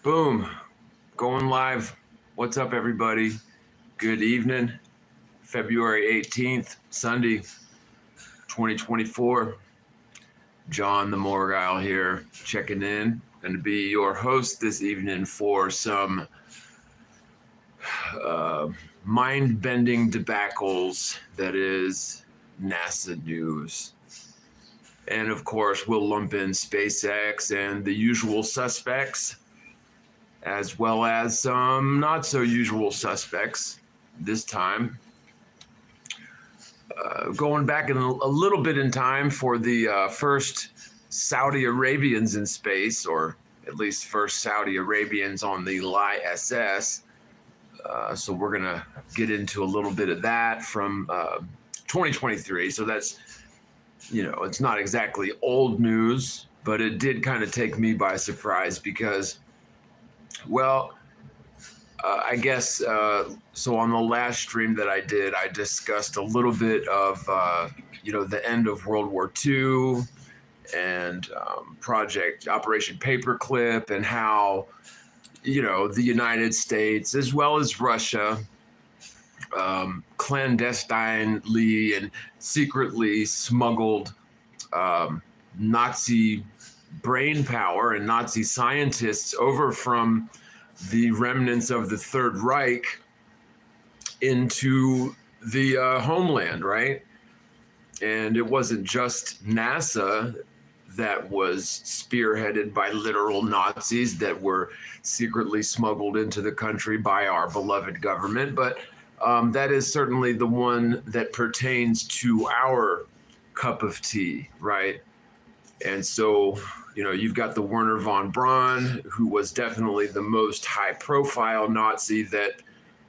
Boom, going live. What's up, everybody? Good evening. February 18th, Sunday, 2024. John TheMorgile here, checking in. Going to be your host this evening for some mind-bending debacles that is NASA news. And of course, we'll lump in SpaceX and the usual suspects, as well as some not so usual suspects this time. Going back in a little bit in time for the first Saudi Arabians in space, or at least first Saudi Arabians on the ISS. So we're going to get into a little bit of that from 2023. So that's, it's not exactly old news, but it did kind of take me by surprise because, I guess, so on the last stream that I did, I discussed a little bit of, the end of World War II and Operation Paperclip, and how, the United States, as well as Russia, clandestinely and secretly smuggled Nazi brain power and Nazi scientists over from the remnants of the Third Reich into the homeland, right? And it wasn't just NASA that was spearheaded by literal Nazis that were secretly smuggled into the country by our beloved government, but that is certainly the one that pertains to our cup of tea, right? And so, you've got the Werner von Braun, who was definitely the most high-profile Nazi that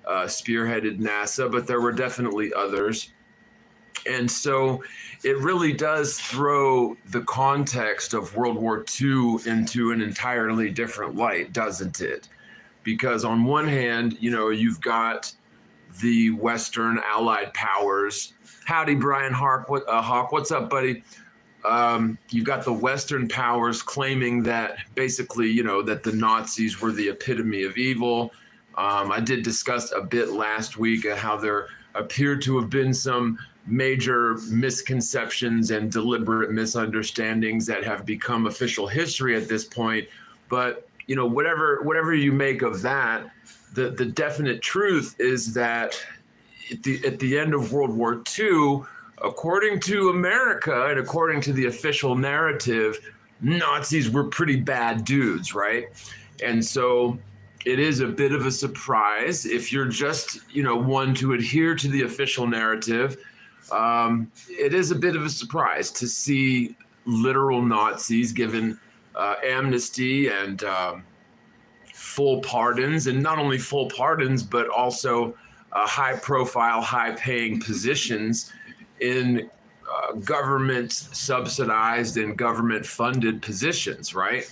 spearheaded NASA, but there were definitely others. And so it really does throw the context of World War II into an entirely different light, doesn't it? Because on one hand, you've got the Western Allied powers. Howdy, Brian Hawk. What's up, buddy? You've got the Western powers claiming that basically, that the Nazis were the epitome of evil. I did discuss a bit last week how there appeared to have been some major misconceptions and deliberate misunderstandings that have become official history at this point. But, whatever you make of that, the definite truth is that at the end of World War II, according to America and according to the official narrative, Nazis were pretty bad dudes, right? And so it is a bit of a surprise if you're just, one to adhere to the official narrative. It is a bit of a surprise to see literal Nazis given amnesty and full pardons, and not only full pardons, but also high-profile, high-paying positions in government subsidized and government funded positions, right?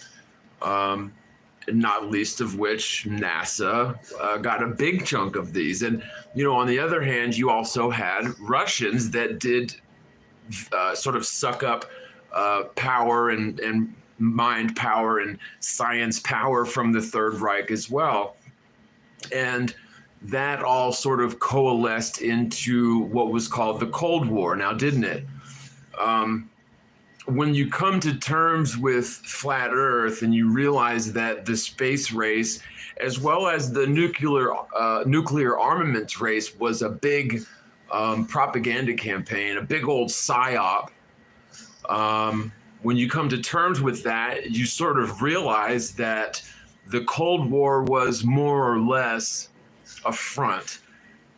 Not least of which NASA got a big chunk of these. And, on the other hand, you also had Russians that did sort of suck up power and mind power and science power from the Third Reich as well. And that all sort of coalesced into what was called the Cold War, now didn't it? When you come to terms with flat Earth and you realize that the space race, as well as the nuclear armaments race, was a big propaganda campaign, a big old psyop, when you come to terms with that, you sort of realize that the Cold War was more or less a front,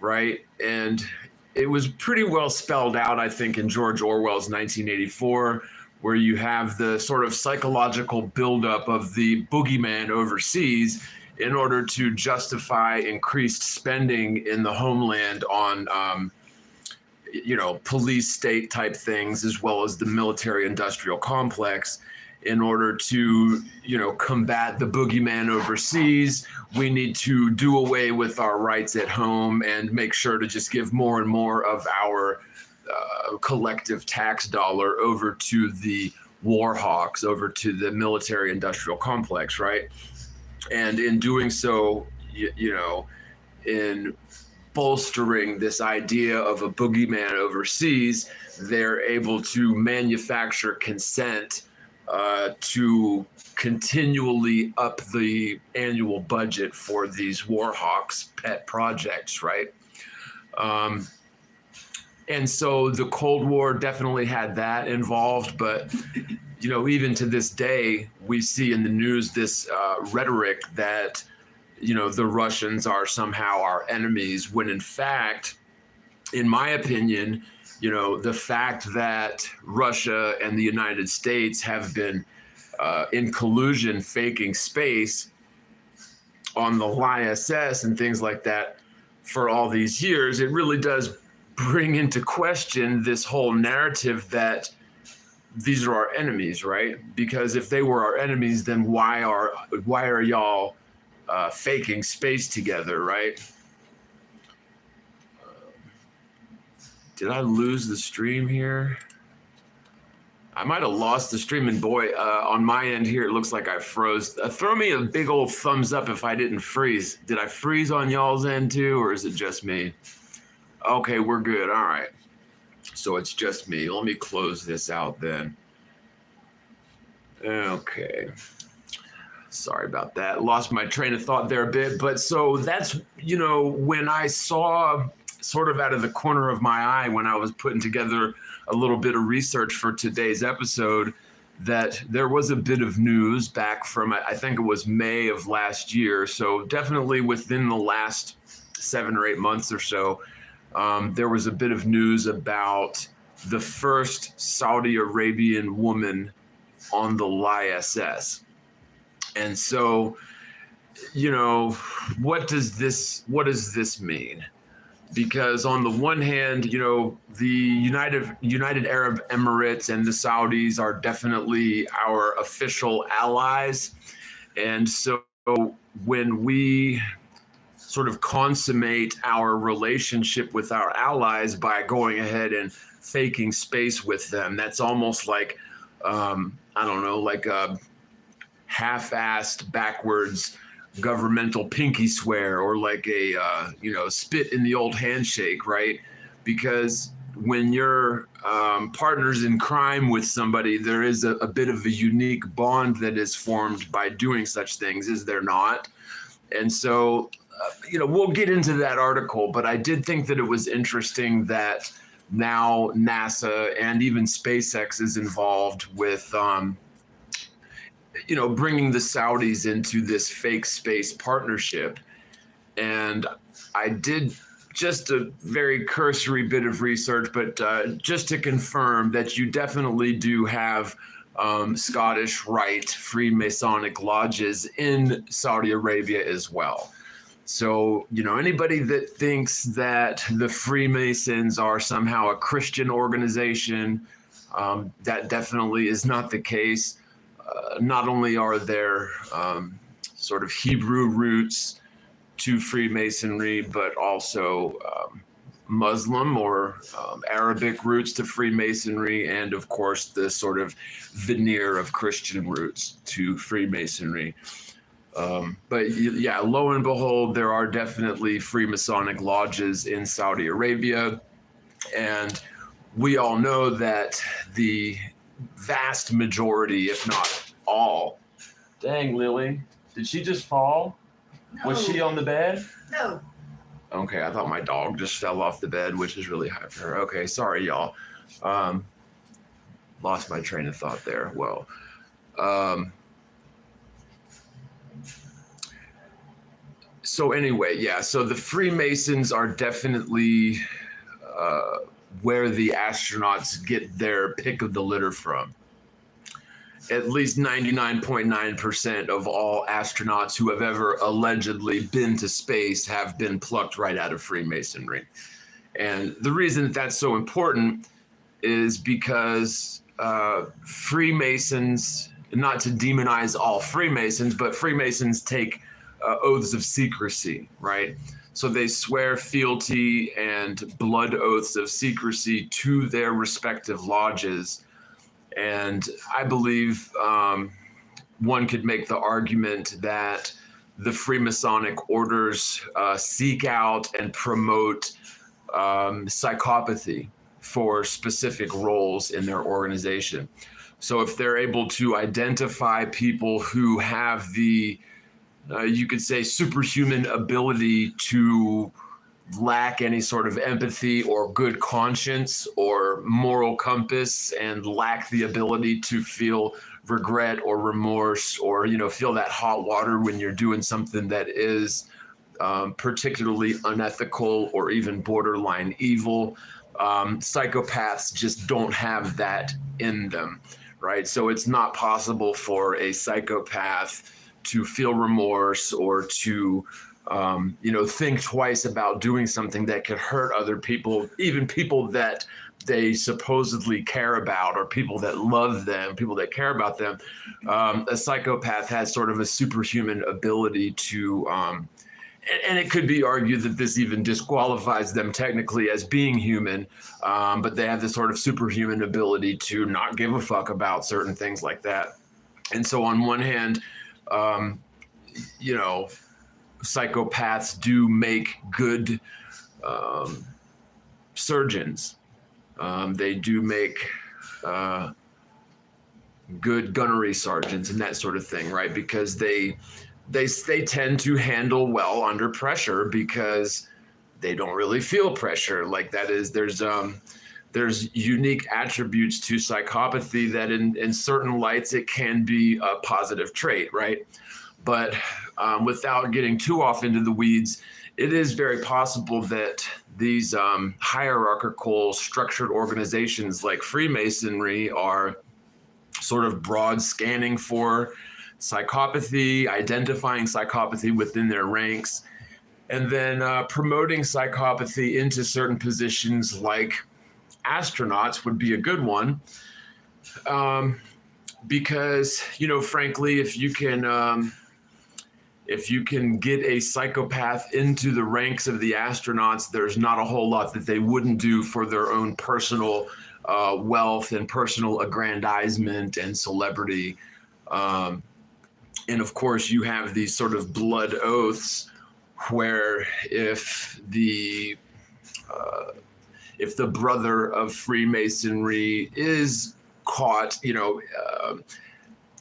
right? And it was pretty well spelled out, I think, in George Orwell's 1984, where you have the sort of psychological buildup of the boogeyman overseas in order to justify increased spending in the homeland on, police state type things, as well as the military industrial complex. In order to, combat the boogeyman overseas, we need to do away with our rights at home and make sure to just give more and more of our collective tax dollar over to the war hawks, over to the military industrial complex, right? And in doing so, you know, in bolstering this idea of a boogeyman overseas, they're able to manufacture consent to continually up the annual budget for these war hawks pet projects, right? Um, and so the Cold War definitely had that involved, but you know, even to this day, we see in the news this rhetoric that you know the Russians are somehow our enemies, when in fact, in my opinion, you know, the fact that Russia and the United States have been in collusion faking space on the ISS and things like that for all these years, it really does bring into question this whole narrative that these are our enemies, right? Because if they were our enemies, then why are y'all faking space together, right? Did I lose the stream here? I might have lost the stream, and boy, on my end here, it looks like I froze. Throw me a big old thumbs up if I didn't freeze. Did I freeze on y'all's end too, or is it just me? Okay, we're good. All right. So it's just me. Let me close this out then. Okay. Sorry about that. Lost my train of thought there a bit. But so that's, you know, when I saw sort of out of the corner of my eye when I was putting together a little bit of research for today's episode, that there was a bit of news back from, I think it was May of last year. So definitely within the last 7 or 8 months or so, there was a bit of news about the first Saudi Arabian woman on the ISS. And so, you know, what does this mean? Because on the one hand, you know, the United Arab Emirates and the Saudis are definitely our official allies. And so when we sort of consummate our relationship with our allies by going ahead and faking space with them, that's almost like, I don't know, like a half-assed backwards governmental pinky swear, or like a you know, spit in the old handshake, right? Because when you're partners in crime with somebody, there is a bit of a unique bond that is formed by doing such things, is there not? And so you know, we'll get into that article, but I did think that it was interesting that now NASA and even SpaceX is involved with you know, bringing the Saudis into this fake space partnership. And I did just a very cursory bit of research, but just to confirm that you definitely do have Scottish Rite Freemasonic lodges in Saudi Arabia as well. So, you know, anybody that thinks that the Freemasons are somehow a Christian organization, that definitely is not the case. Not only are there sort of Hebrew roots to Freemasonry, but also Muslim or Arabic roots to Freemasonry, and of course the sort of veneer of Christian roots to Freemasonry. But yeah, lo and behold, there are definitely Freemasonic lodges in Saudi Arabia, and we all know that the vast majority, if not all. Dang, Lily, did she just fall? No. Was she on the bed? No. Okay, I thought my dog just fell off the bed, which is really high for her. Okay, sorry, y'all. Lost my train of thought there. Well, so anyway, yeah, so the Freemasons are definitely where the astronauts get their pick of the litter from. At least 99.9% of all astronauts who have ever allegedly been to space have been plucked right out of Freemasonry. And the reason that that's so important is because Freemasons, not to demonize all Freemasons, but Freemasons take oaths of secrecy, right? So they swear fealty and blood oaths of secrecy to their respective lodges. And I believe one could make the argument that the Freemasonic orders seek out and promote psychopathy for specific roles in their organization. So if they're able to identify people who have the, you could say, superhuman ability to lack any sort of empathy or good conscience or moral compass, and lack the ability to feel regret or remorse, or, you know, feel that hot water when you're doing something that is particularly unethical or even borderline evil. Psychopaths just don't have that in them, right? So it's not possible for a psychopath to feel remorse or to you know, think twice about doing something that could hurt other people, even people that they supposedly care about, or people that love them, people that care about them. A psychopath has sort of a superhuman ability to, and it could be argued that this even disqualifies them technically as being human, but they have this sort of superhuman ability to not give a fuck about certain things like that. And so on one hand, you know, psychopaths do make good surgeons. They do make good gunnery sergeants and that sort of thing, right? Because they tend to handle well under pressure, because they don't really feel pressure. Like, that is, there's unique attributes to psychopathy that in certain lights it can be a positive trait, right? But without getting too off into the weeds, it is very possible that these hierarchical structured organizations like Freemasonry are sort of broad scanning for psychopathy, identifying psychopathy within their ranks, and then promoting psychopathy into certain positions, like astronauts would be a good one. Because, you know, frankly, if you can get a psychopath into the ranks of the astronauts, there's not a whole lot that they wouldn't do for their own personal wealth and personal aggrandizement and celebrity. And of course, you have these sort of blood oaths where if the brother of Freemasonry is caught, you know,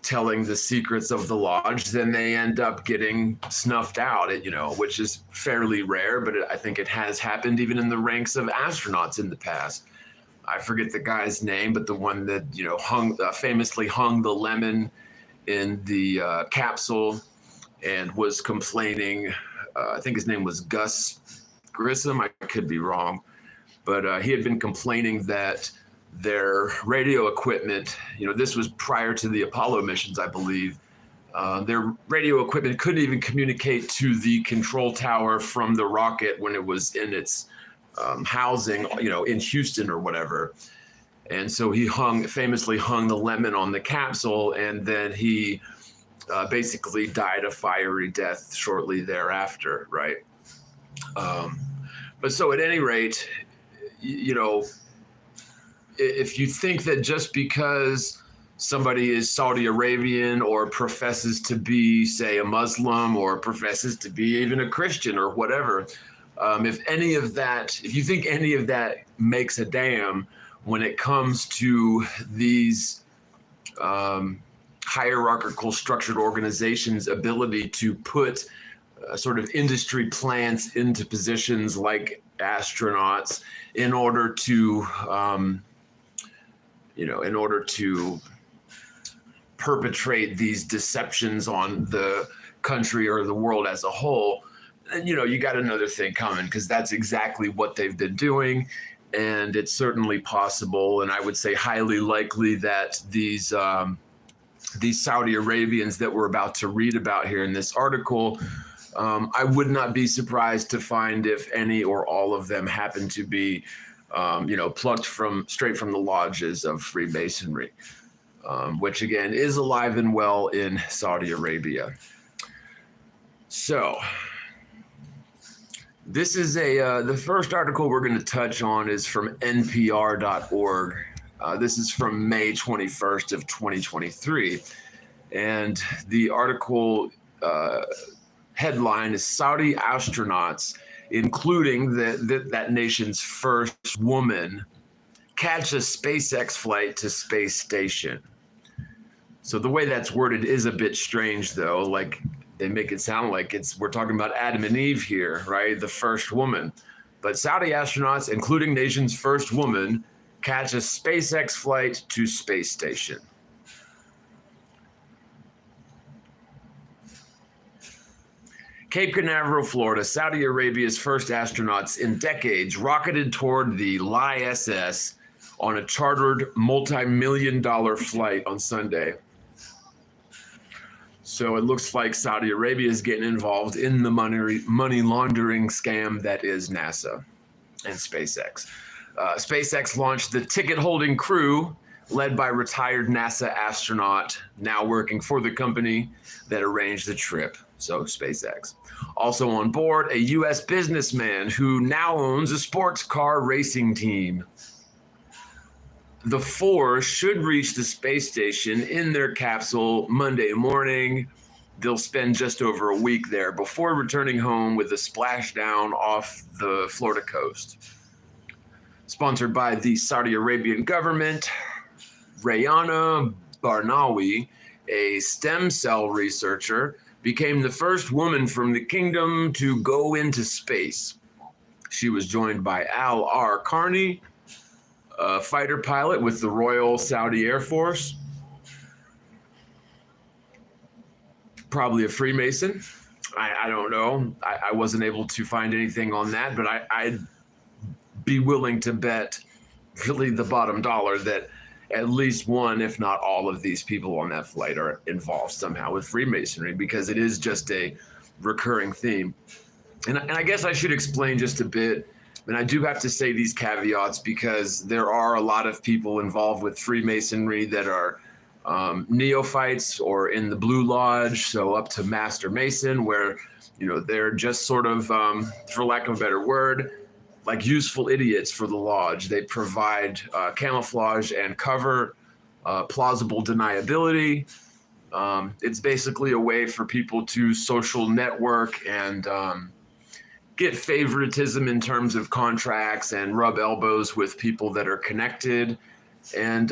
telling the secrets of the lodge, then they end up getting snuffed out, you know, which is fairly rare, but I think it has happened even in the ranks of astronauts in the past. I forget the guy's name, but the one that, you know, famously hung the lemon in the capsule and was complaining. I think his name was Gus Grissom. I could be wrong, but he had been complaining that their radio equipment, you know, this was prior to the Apollo missions, I believe, their radio equipment couldn't even communicate to the control tower from the rocket when it was in its housing, you know, in Houston or whatever. And so he famously hung the lemon on the capsule, and then he basically died a fiery death shortly thereafter, right? But so at any rate, you know, if you think that just because somebody is Saudi Arabian or professes to be, say, a Muslim, or professes to be even a Christian or whatever, if you think any of that makes a damn when it comes to these hierarchical structured organizations' ability to put sort of industry plants into positions like astronauts in order to perpetrate these deceptions on the country or the world as a whole, and, you know, you got another thing coming, because that's exactly what they've been doing. And it's certainly possible, and I would say highly likely, that these Saudi Arabians that we're about to read about here in this article, I would not be surprised to find if any or all of them happen to be plucked straight from the lodges of Freemasonry, which again is alive and well in Saudi Arabia. So this is the first article we're going to touch on is from npr.org. This is from May 21st of 2023. And the article headline is Saudi astronauts, including that nation's first woman, catch a SpaceX flight to space station. So the way that's worded is a bit strange, though. Like, they make it sound like we're talking about Adam and Eve here, right? The first woman. But Saudi astronauts, including nation's first woman, catch a SpaceX flight to space station. Cape Canaveral, Florida, Saudi Arabia's first astronauts in decades rocketed toward the ISS on a chartered multi-million-dollar flight on Sunday. So it looks like Saudi Arabia is getting involved in the money laundering scam that is NASA and SpaceX. SpaceX launched the ticket-holding crew led by retired NASA astronaut, now working for the company that arranged the trip, so SpaceX. Also on board, a U.S. businessman who now owns a sports car racing team. The four should reach the space station in their capsule Monday morning. They'll spend just over a week there before returning home with a splashdown off the Florida coast. Sponsored by the Saudi Arabian government, Rayana Barnawi, a stem cell researcher, became the first woman from the kingdom to go into space. She was joined by Al R. Carney, a fighter pilot with the Royal Saudi Air Force, probably a Freemason. I don't know. I wasn't able to find anything on that, but I'd be willing to bet really the bottom dollar that at least one, if not all of these people on that flight are involved somehow with Freemasonry, because it is just a recurring theme. And I guess I should explain just a bit. And I do have to say these caveats because there are a lot of people involved with Freemasonry that are neophytes or in the Blue Lodge, so up to Master Mason, where, you know, they're just sort of, for lack of a better word, like useful idiots for the lodge. They provide camouflage and cover, plausible deniability. It's basically a way for people to social network and get favoritism in terms of contracts and rub elbows with people that are connected. And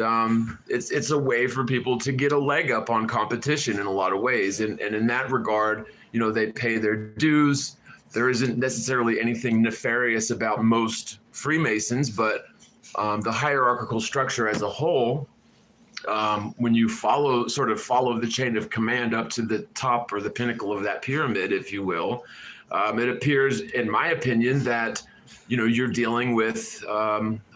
it's a way for people to get a leg up on competition in a lot of ways. And in that regard, you know, they pay their dues. There isn't necessarily anything nefarious about most Freemasons, but the hierarchical structure as a whole, when you follow the chain of command up to the top or the pinnacle of that pyramid, if you will, it appears, in my opinion, that, you know, you're dealing with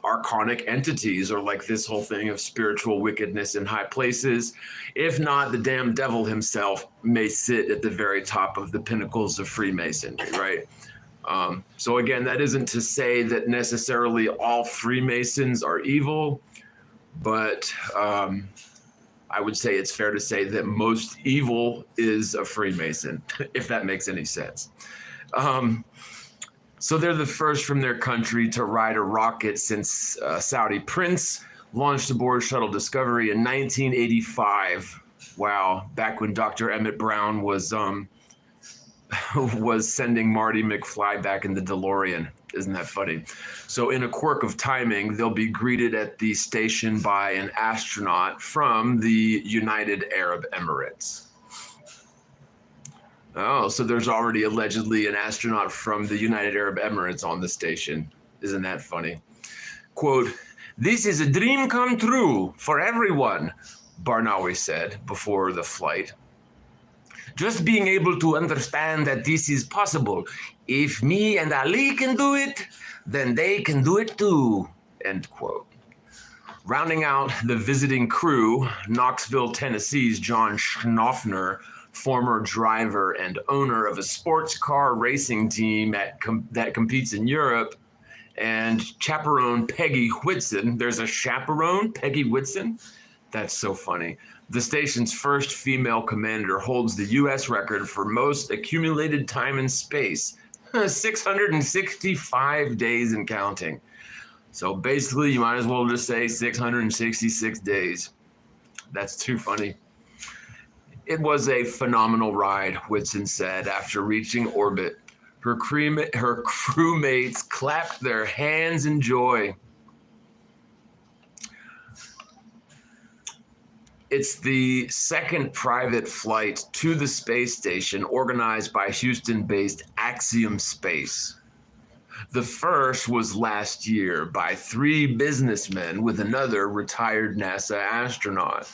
archonic entities, or like this whole thing of spiritual wickedness in high places. If not, the damn devil himself may sit at the very top of the pinnacles of Freemasonry, right? So again, that isn't to say that necessarily all Freemasons are evil, but I would say it's fair to say that most evil is a Freemason, if that makes any sense. So they're the first from their country to ride a rocket since Saudi Prince launched aboard Shuttle Discovery in 1985. Wow, back when Dr. Emmett Brown was sending Marty McFly back in the DeLorean. Isn't that funny? So in a quirk of timing, they'll be greeted at the station by an astronaut from the United Arab Emirates. Oh, so there's already allegedly an astronaut from the United Arab Emirates on the station. Isn't that funny? Quote, "This is a dream come true for everyone," Barnawi said before the flight. "Just being able to understand that this is possible. If me and Ali can do it, then they can do it too," end quote. Rounding out the visiting crew, Knoxville, Tennessee's John Schnoffner, former driver and owner of a sports car racing team that competes in Europe, and chaperone Peggy Whitson. There's a chaperone, Peggy Whitson? That's so funny. The station's first female commander holds the U.S. record for most accumulated time in space, 665 days and counting. So basically, you might as well just say 666 days. That's too funny. It was a phenomenal ride, Whitson said after reaching orbit. Her crewmates clapped their hands in joy. It's the second private flight to the space station organized by Houston-based Axiom Space. The first was last year by 3 businessmen with another retired NASA astronaut.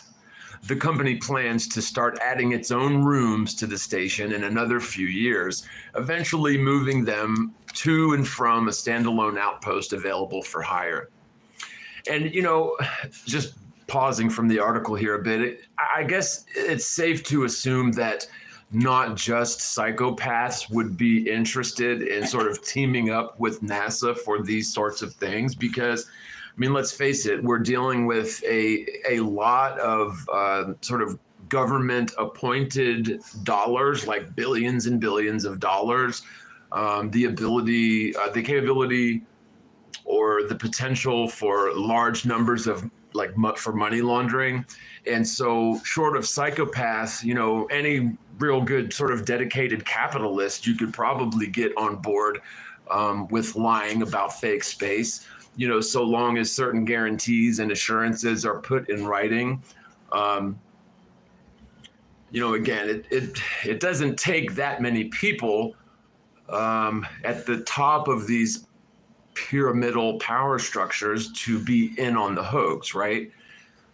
The company plans to start adding its own rooms to the station in another few years, eventually moving them to and from a standalone outpost available for hire. And, you know, just pausing from the article here a bit, I guess it's safe to assume that not just psychopaths would be interested in sort of teaming up with NASA for these sorts of things, because I mean, let's face it, we're dealing with a lot of sort of government appointed dollars, like billions and billions of dollars, the capability or the potential for large numbers of like for money laundering. And so short of psychopaths, you know, any real good sort of dedicated capitalist, you could probably get on board with lying about fake space, you know, so long as certain guarantees and assurances are put in writing. You know, again, it doesn't take that many people at the top of these pyramidal power structures to be in on the hoax, right?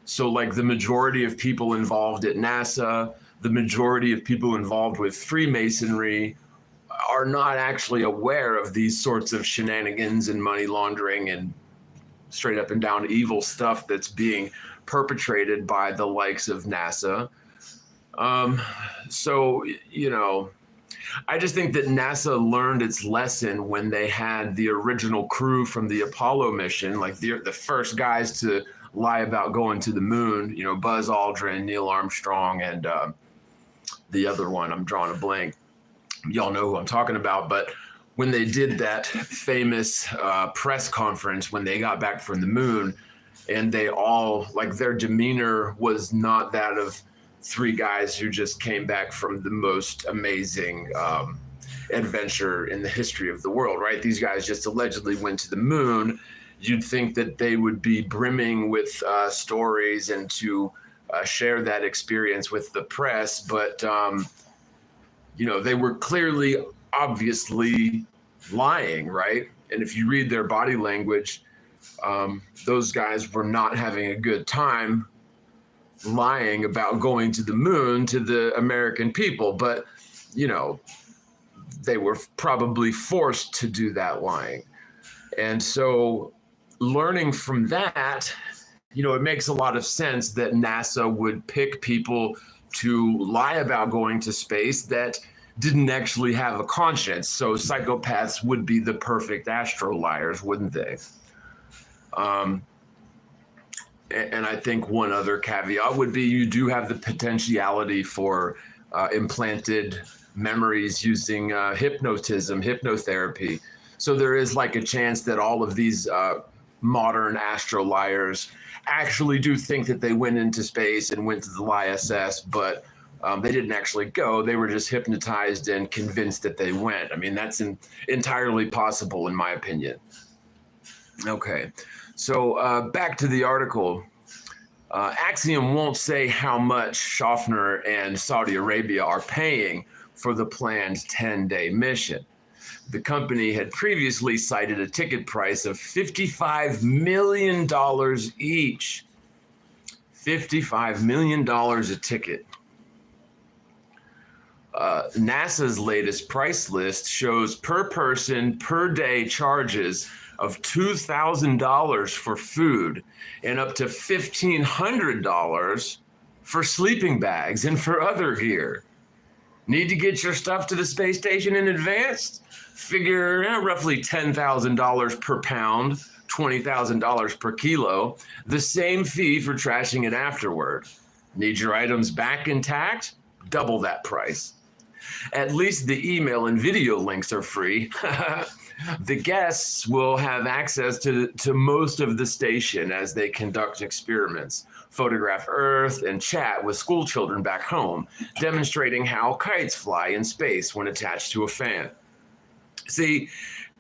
So like the majority of people involved at NASA, the majority of people involved with Freemasonry are not actually aware of these sorts of shenanigans and money laundering and straight up and down evil stuff that's being perpetrated by the likes of NASA. So, you know, I just think that NASA learned its lesson when they had the original crew from the Apollo mission, like the first guys to lie about going to the moon, you know, Buzz Aldrin, Neil Armstrong, and the other one, I'm drawing a blank. Y'all know who I'm talking about. But when they did that famous press conference when they got back from the moon, and they all, like, their demeanor was not that of 3 guys who just came back from the most amazing adventure in the history of the world, right? These guys just allegedly went to the moon. You'd think that they would be brimming with stories and to share that experience with the press, but you know, they were clearly, obviously lying, right? And if you read their body language, those guys were not having a good time lying about going to the moon to the American people, but you know, they were probably forced to do that lying. And so learning from that, you know, it makes a lot of sense that NASA would pick people to lie about going to space that didn't actually have a conscience. So psychopaths would be the perfect astro liars, wouldn't they? And I think one other caveat would be you do have the potentiality for implanted memories using hypnotism, hypnotherapy. So there is like a chance that all of these modern astro liars actually do think that they went into space and went to the ISS, but they didn't actually go. They were just hypnotized and convinced that they went. I mean, that's entirely possible in my opinion. Okay, so back to the article. Axiom won't say how much Schaffner and Saudi Arabia are paying for the planned 10-day mission. The company had previously cited a ticket price of $55 million each. $55 million a ticket. NASA's latest price list shows per person per day charges of $2,000 for food and up to $1,500 for sleeping bags and for other gear. Need to get your stuff to the space station in advance? Figure roughly $10,000 per pound, $20,000 per kilo, the same fee for trashing it afterward. Need your items back intact? Double that price. At least the email and video links are free. The guests will have access to most of the station as they conduct experiments, photograph Earth, and chat with school children back home, demonstrating how kites fly in space when attached to a fan. See,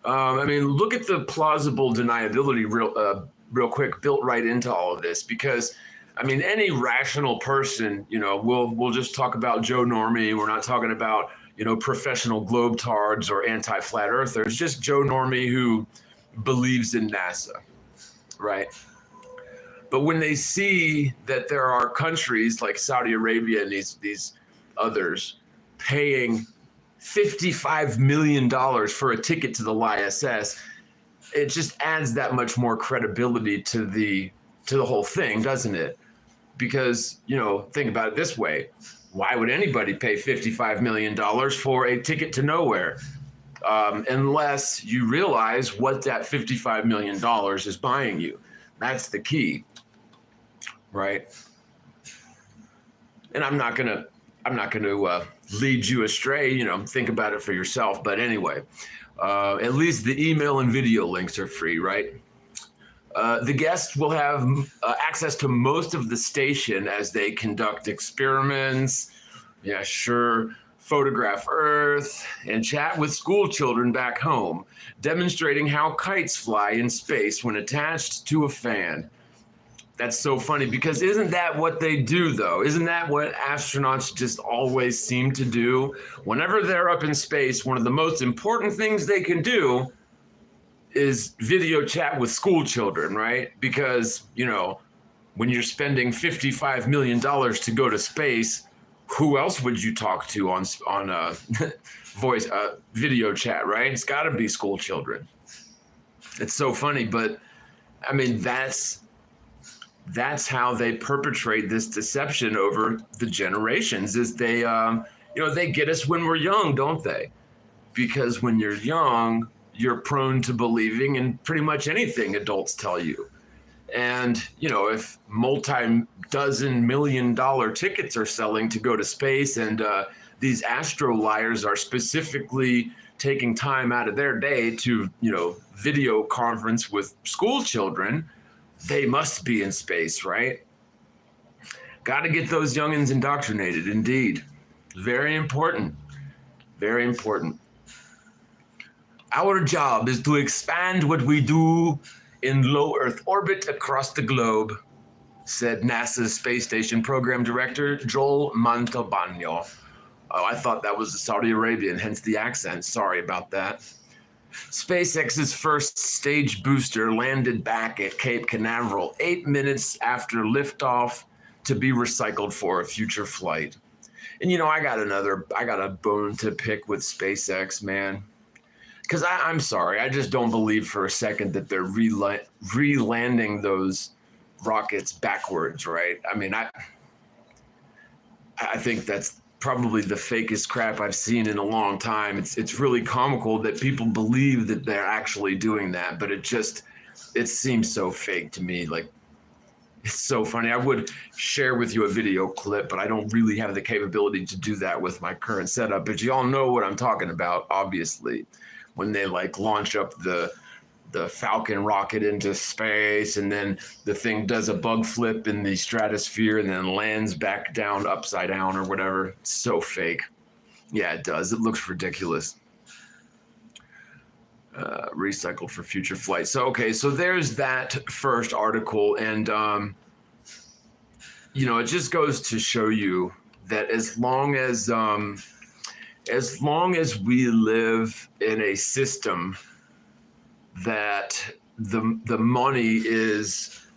I mean, look at the plausible deniability real quick built right into all of this, because I mean, any rational person, you know, we'll just talk about Joe Normie. We're not talking about, you know, professional globetards or anti-flat earthers, just Joe Normie who believes in NASA, right? But when they see that there are countries like Saudi Arabia and these others paying $55 million for a ticket to the ISS, it just adds that much more credibility to the whole thing, doesn't it? Because, you know, think about it this way. Why would anybody pay $55 million for a ticket to nowhere? Unless you realize what that $55 million is buying you. That's the key, right? And I'm not gonna lead you astray. You know, think about it for yourself. But anyway, at least the email and video links are free, right? The guests will have access to most of the station as they conduct experiments. Yeah, sure. Photograph Earth and chat with school children back home, demonstrating how kites fly in space when attached to a fan. That's so funny, because isn't that what they do, though? Isn't that what astronauts just always seem to do? Whenever they're up in space, one of the most important things they can do is video chat with school children, right? Because, you know, when you're spending $55 million to go to space, who else would you talk to on voice video chat, right? It's got to be school children. It's so funny, but I mean, that's how they perpetrate this deception over the generations. Is they, you know, they get us when we're young, don't they? Because when you're young, you're prone to believing in pretty much anything adults tell you. And, you know, if multi-dozen million-dollar tickets are selling to go to space, and these astro liars are specifically taking time out of their day to, you know, video conference with school children, they must be in space, right? Got to get those youngins indoctrinated, indeed. Very important. Very important. Our job is to expand what we do in low Earth orbit across the globe, said NASA's Space Station Program Director Joel Mantovano. Oh, I thought that was the Saudi Arabian, hence the accent. Sorry about that. SpaceX's first stage booster landed back at Cape Canaveral 8 minutes after liftoff to be recycled for a future flight. And you know, I got a bone to pick with SpaceX, man. Because I'm sorry, I just don't believe for a second that they're re-landing those rockets backwards, right? I mean, I think that's probably the fakest crap I've seen in a long time. It's really comical that people believe that they're actually doing that, but it seems so fake to me. Like, it's so funny. I would share with you a video clip, but I don't really have the capability to do that with my current setup. But you all know what I'm talking about, obviously. When they like launch up the Falcon rocket into space, and then the thing does a bug flip in the stratosphere and then lands back down upside down or whatever. It's so fake. Yeah, it does. It looks ridiculous. Recycled for future flight. So, okay, so there's that first article. And, you know, it just goes to show you that as long as we live in a system that the money is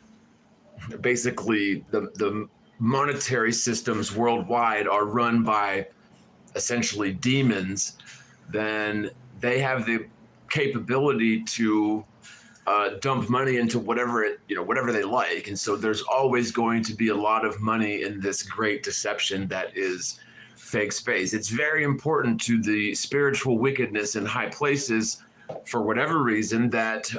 basically the monetary systems worldwide are run by essentially demons, then they have the capability to dump money into whatever they like. And so there's always going to be a lot of money in this great deception that is fake space. It's very important to the spiritual wickedness in high places, for whatever reason, that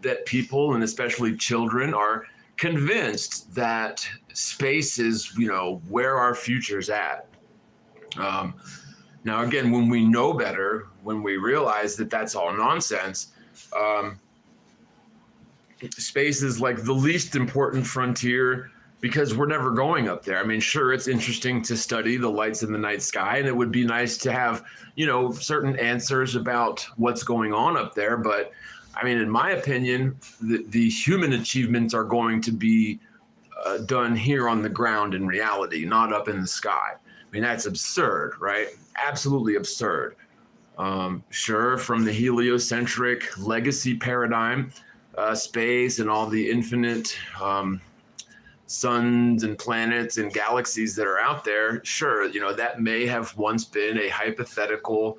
that people, and especially children, are convinced that space is, you know, where our future's at. Now, again, when we know better, when we realize that that's all nonsense, space is like the least important frontier because we're never going up there. I mean, sure, it's interesting to study the lights in the night sky, and it would be nice to have, certain answers about what's going on up there. But I mean, in my opinion, the human achievements are going to be done here on the ground in reality, not up in the sky. I mean, that's absurd, right? Absolutely absurd. Sure, from the heliocentric legacy paradigm, space and all the infinite suns and planets and galaxies that are out there, sure, that may have once been a hypothetical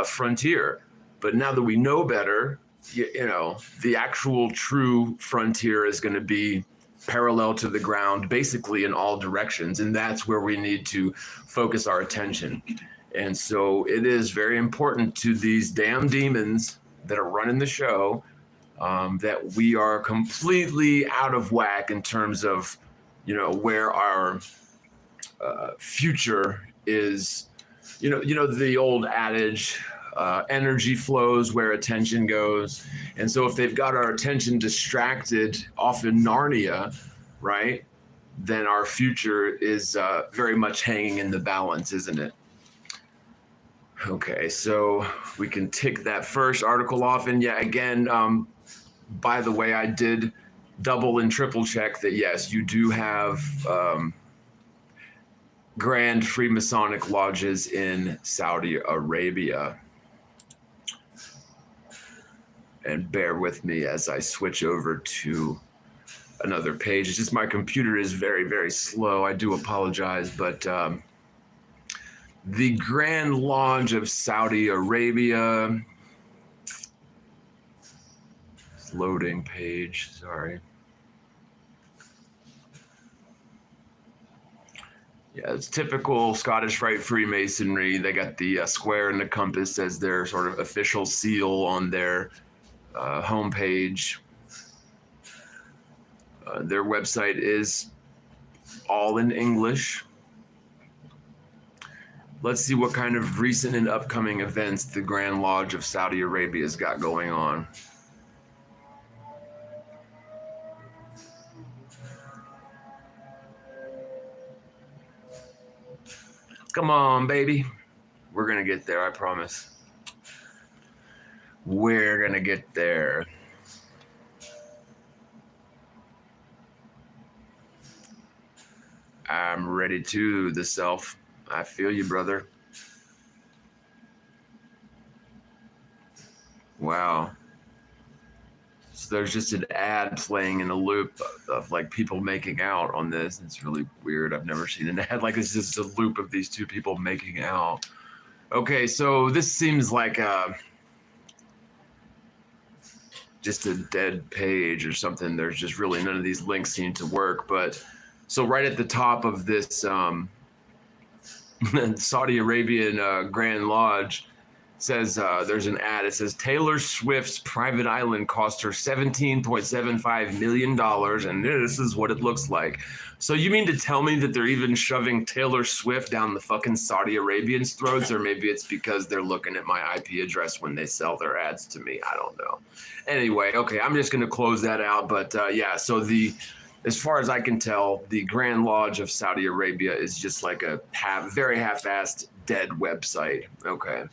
frontier. But now that we know better, the actual true frontier is going to be parallel to the ground, basically in all directions. And that's where we need to focus our attention. And so it is very important to these damn demons that are running the show that we are completely out of whack in terms of, where our future is. The old adage, energy flows where attention goes. And so if they've got our attention distracted off in Narnia, right, then our future is very much hanging in the balance, isn't it? Okay, so we can tick that first article off. And yeah, again, by the way, I did double and triple check that, yes, you do have grand Freemasonic lodges in Saudi Arabia. And bear with me as I switch over to another page. It's just my computer is very, very slow. I do apologize, but the Grand Lodge of Saudi Arabia. Loading page, sorry. Yeah, it's typical Scottish Rite Freemasonry. They got the square and the compass as their sort of official seal on their homepage. Their website is all in English. Let's see what kind of recent and upcoming events the Grand Lodge of Saudi Arabia's got going on. Come on, baby. We're going to get there, I promise. We're going to get there. I'm ready to, the self. I feel you, brother. Wow. So there's just an ad playing in a loop of like people making out on this. It's really weird. I've never seen an ad like this. Just a loop of these two people making out. Okay, so this seems like just a dead page or something. There's just really none of these links seem to work. But so right at the top of this Saudi Arabian Grand Lodge, says there's an ad. It says Taylor Swift's private island cost her $17.75 million, and this is what it looks like. So you mean to tell me that they're even shoving Taylor Swift down the fucking Saudi Arabians' throats? Or maybe it's because they're looking at my IP address when they sell their ads to me. I don't know. Anyway, okay, I'm just going to close that out. But yeah, so as far as I can tell, the Grand Lodge of Saudi Arabia is just like a very half-assed dead website. Okay.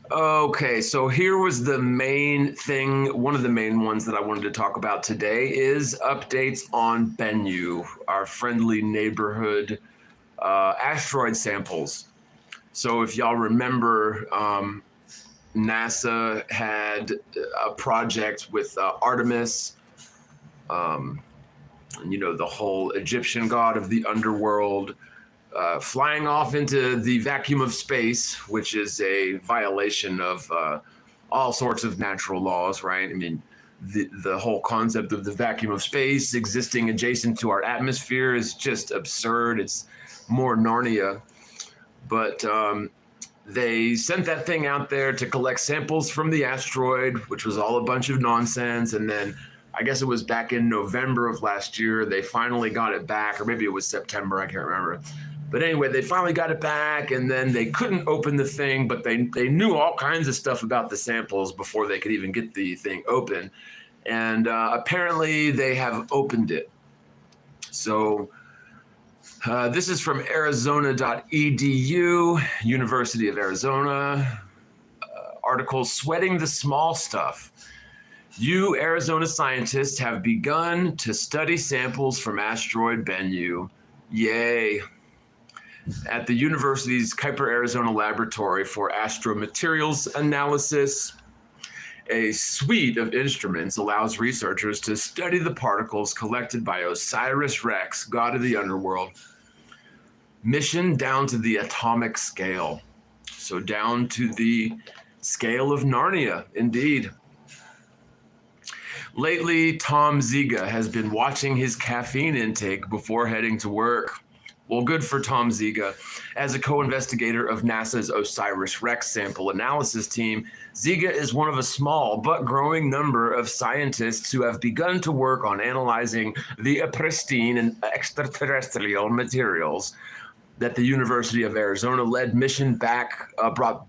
Okay, so here was the main thing. One of the main ones that I wanted to talk about today is updates on Benu, our friendly neighborhood asteroid samples. So if y'all remember, NASA had a project with Artemis, the whole Egyptian god of the underworld, flying off into the vacuum of space, which is a violation of all sorts of natural laws, right? I mean, the whole concept of the vacuum of space existing adjacent to our atmosphere is just absurd. It's more Narnia. But they sent that thing out there to collect samples from the asteroid, which was all a bunch of nonsense. And then I guess it was back in November of last year, they finally got it back, or maybe it was September, I can't remember. But anyway, they finally got it back, and then they couldn't open the thing, but they knew all kinds of stuff about the samples before they could even get the thing open. And apparently they have opened it. So this is from Arizona.edu, University of Arizona. Article, Sweating the Small Stuff. You Arizona scientists have begun to study samples from asteroid Bennu. Yay. At the university's Kuiper, Arizona Laboratory for Astromaterials Analysis, a suite of instruments allows researchers to study the particles collected by Osiris-Rex, god of the underworld. Mission down to the atomic scale. So down to the scale of Narnia, indeed. Lately, Tom Ziga has been watching his caffeine intake before heading to work. Well, good for Tom Ziga. As a co-investigator of NASA's OSIRIS-REx sample analysis team, Ziga is one of a small but growing number of scientists who have begun to work on analyzing the pristine and extraterrestrial materials that the University of Arizona-led mission brought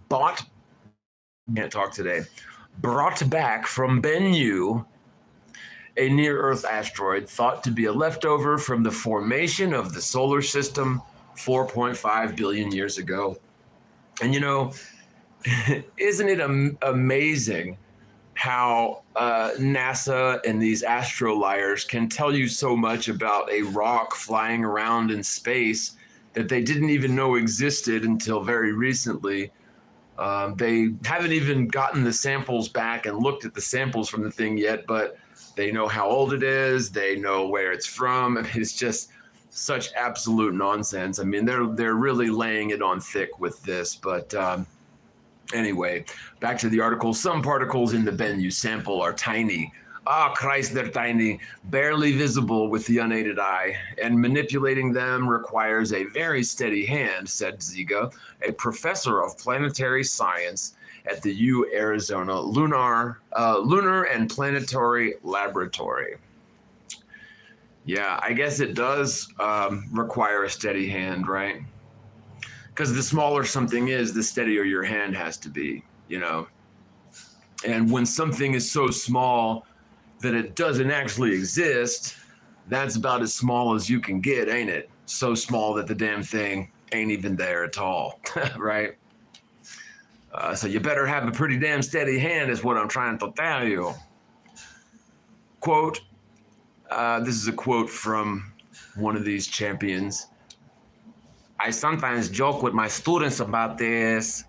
back from Benu, a near-Earth asteroid thought to be a leftover from the formation of the solar system 4.5 billion years ago. And you know, isn't it amazing how NASA and these astro liars can tell you so much about a rock flying around in space that they didn't even know existed until very recently? They haven't even gotten the samples back and looked at the samples from the thing yet, but they know how old it is. They know where it's from. I mean, it's just such absolute nonsense. I mean, they're really laying it on thick with this. But anyway, back to the article. Some particles in the Bennu sample are tiny. Ah, Christ, they're tiny, barely visible with the unaided eye, and manipulating them requires a very steady hand, said Ziga, a professor of planetary science at the U Arizona Lunar and Planetary Laboratory. Yeah, I guess it does require a steady hand, right? Because the smaller something is, the steadier your hand has to be, you know? And when something is so small that it doesn't actually exist, that's about as small as you can get, ain't it? So small that the damn thing ain't even there at all, right? So you better have a pretty damn steady hand is what I'm trying to tell you. Quote, this is a quote from one of these champions. I sometimes joke with my students about this.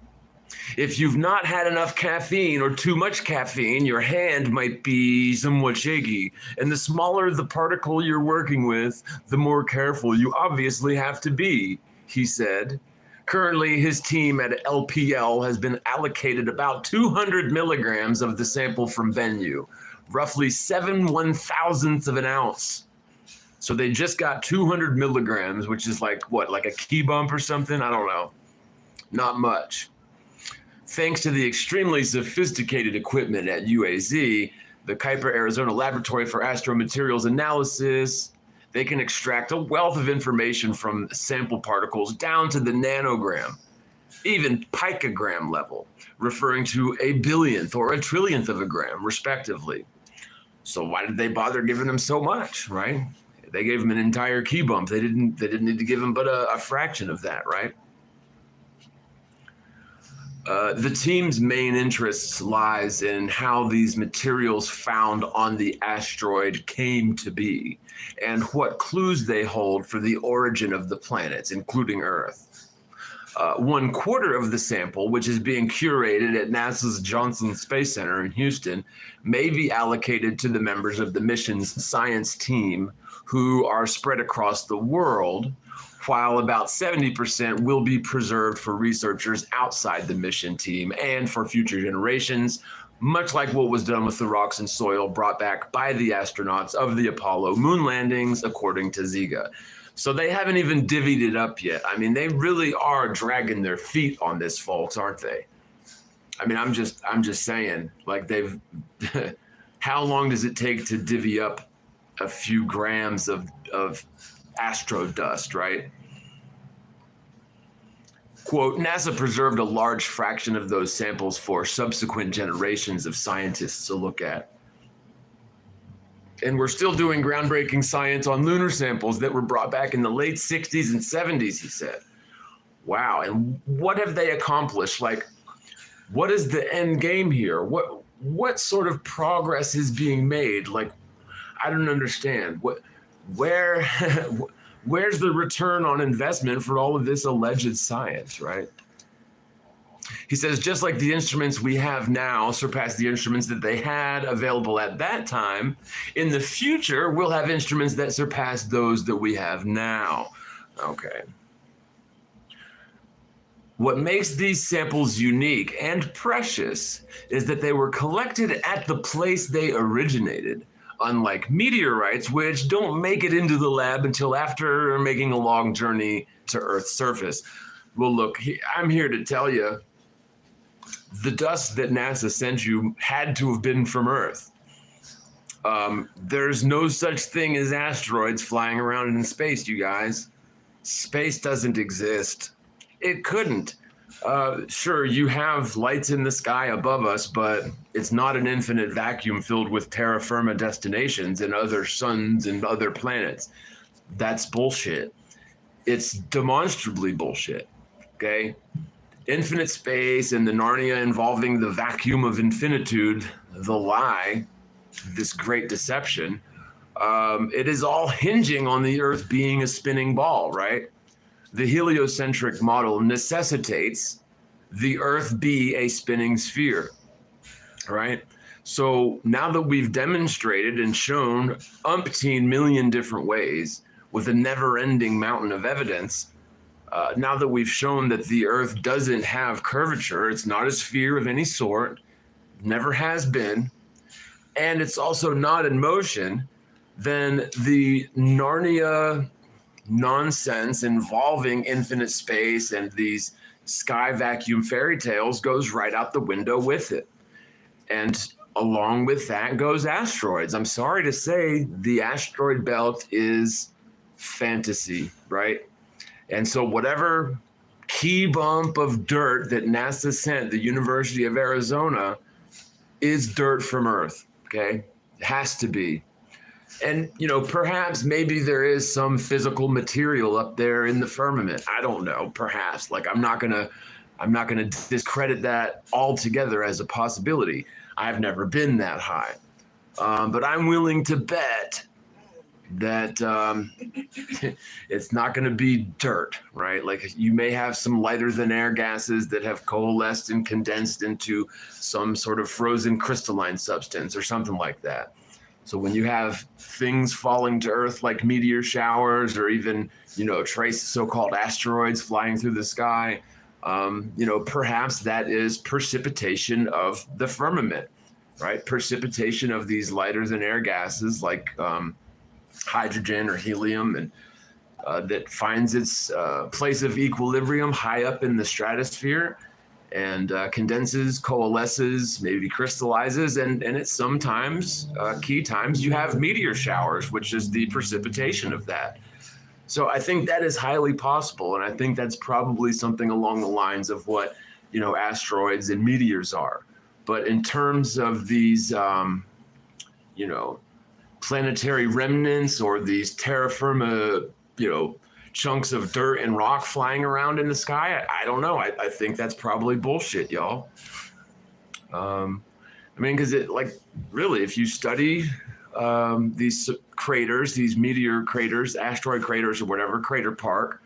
If you've not had enough caffeine or too much caffeine, your hand might be somewhat shaky. And the smaller the particle you're working with, the more careful you obviously have to be, he said. Currently, his team at LPL has been allocated about 200 milligrams of the sample from Bennu, roughly 7/1000th of an ounce. So they just got 200 milligrams, which is like, what, like a key bump or something? I don't know. Not much. Thanks to the extremely sophisticated equipment at UAZ, the Kuiper, Arizona Laboratory for Astromaterials Analysis, they can extract a wealth of information from sample particles down to the nanogram, even picogram level, referring to a billionth or a trillionth of a gram, respectively. So why did they bother giving them so much, right? They gave them an entire key bump. They didn't need to give them but a fraction of that, right? The team's main interest lies in how these materials found on the asteroid came to be and what clues they hold for the origin of the planets, including Earth. 1/4 of the sample, which is being curated at NASA's Johnson Space Center in Houston, may be allocated to the members of the mission's science team who are spread across the world, while about 70% will be preserved for researchers outside the mission team and for future generations, much like what was done with the rocks and soil brought back by the astronauts of the Apollo moon landings, according to Ziga. So they haven't even divvied it up yet. I mean, they really are dragging their feet on this, folks, aren't they? I mean, I'm just saying, like, they've, how long does it take to divvy up a few grams of astro dust, right? Quote, NASA preserved a large fraction of those samples for subsequent generations of scientists to look at. And we're still doing groundbreaking science on lunar samples that were brought back in the late 60s and 70s, he said. Wow, and what have they accomplished? Like, what is the end game here? What sort of progress is being made? Like, I don't understand. Where's the return on investment for all of this alleged science, right? He says, just like the instruments we have now surpass the instruments that they had available at that time, in the future, we'll have instruments that surpass those that we have now. Okay. What makes these samples unique and precious is that they were collected at the place they originated, unlike meteorites, which don't make it into the lab until after making a long journey to Earth's surface. Well, look, I'm here to tell you, the dust that NASA sent you had to have been from Earth. There's no such thing as asteroids flying around in space, you guys. Space doesn't exist. It couldn't. Sure, you have lights in the sky above us, but it's not an infinite vacuum filled with terra firma destinations and other suns and other planets. That's bullshit. It's demonstrably bullshit, okay? Infinite space and the Narnia involving the vacuum of infinitude, the lie, this great deception, it is all hinging on the Earth being a spinning ball, right? The heliocentric model necessitates the Earth be a spinning sphere, right? So now that we've demonstrated and shown umpteen million different ways with a never-ending mountain of evidence, now that we've shown that the Earth doesn't have curvature, it's not a sphere of any sort, never has been, and it's also not in motion, then the Narnia nonsense involving infinite space and these sky vacuum fairy tales goes right out the window with it. And along with that goes asteroids. I'm sorry to say, the asteroid belt is fantasy, right? And so whatever key bump of dirt that NASA sent the University of Arizona is dirt from Earth, okay? It has to be. And, you know, perhaps maybe there is some physical material up there in the firmament. I don't know, perhaps. Like, I'm not gonna discredit that altogether as a possibility. I've never been that high. But I'm willing to bet that it's not going to be dirt, right? Like, you may have some lighter than air gases that have coalesced and condensed into some sort of frozen crystalline substance or something like that. So when you have things falling to Earth like meteor showers or even, you know, trace so-called asteroids flying through the sky, you know, perhaps that is precipitation of the firmament, right? Precipitation of these lighter than air gases like hydrogen or helium, and that finds its place of equilibrium high up in the stratosphere and condenses, coalesces, maybe crystallizes, and at sometimes, key times, you have meteor showers, which is the precipitation of that. So I think that is highly possible, and I think that's probably something along the lines of what, you know, asteroids and meteors are. But in terms of these, you know, planetary remnants or these terra firma, you know, chunks of dirt and rock flying around in the sky, I don't know. I think that's probably bullshit, y'all. I mean, because it, like, really, if you study these craters, these meteor craters, asteroid craters or whatever, crater park,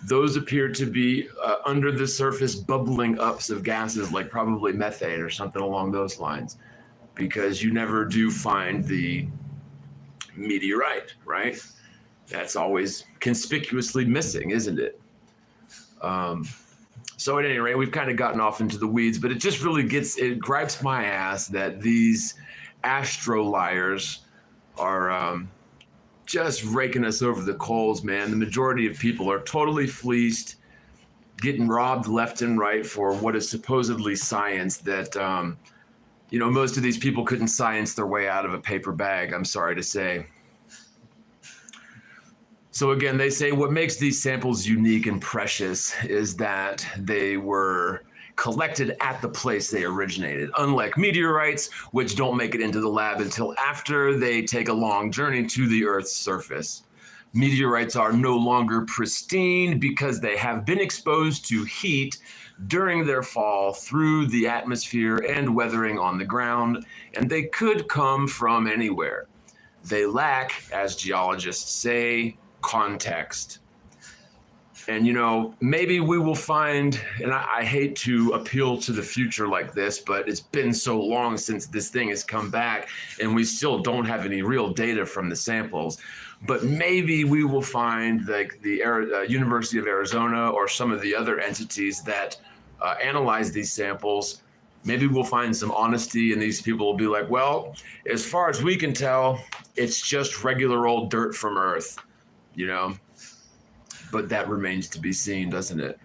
those appear to be under the surface bubbling ups of gases like probably methane or something along those lines, because you never do find the meteorite, right? That's always conspicuously missing, isn't it? So at any rate, we've kind of gotten off into the weeds, but it just really it gripes my ass that these astro liars are just raking us over the coals, man. The majority of people are totally fleeced, getting robbed left and right for what is supposedly science that, you know, most of these people couldn't science their way out of a paper bag, I'm sorry to say. So again, they say what makes these samples unique and precious is that they were collected at the place they originated, unlike meteorites, which don't make it into the lab until after they take a long journey to the Earth's surface. Meteorites are no longer pristine because they have been exposed to heat during their fall through the atmosphere and weathering on the ground, and they could come from anywhere. They lack, as geologists say, context. And, you know, maybe we will find, and I hate to appeal to the future like this, but it's been so long since this thing has come back and we still don't have any real data from the samples. But maybe we will find like the University of Arizona or some of the other entities that analyze these samples. Maybe we'll find some honesty and these people will be like, well, as far as we can tell, it's just regular old dirt from Earth, you know? But that remains to be seen, doesn't it?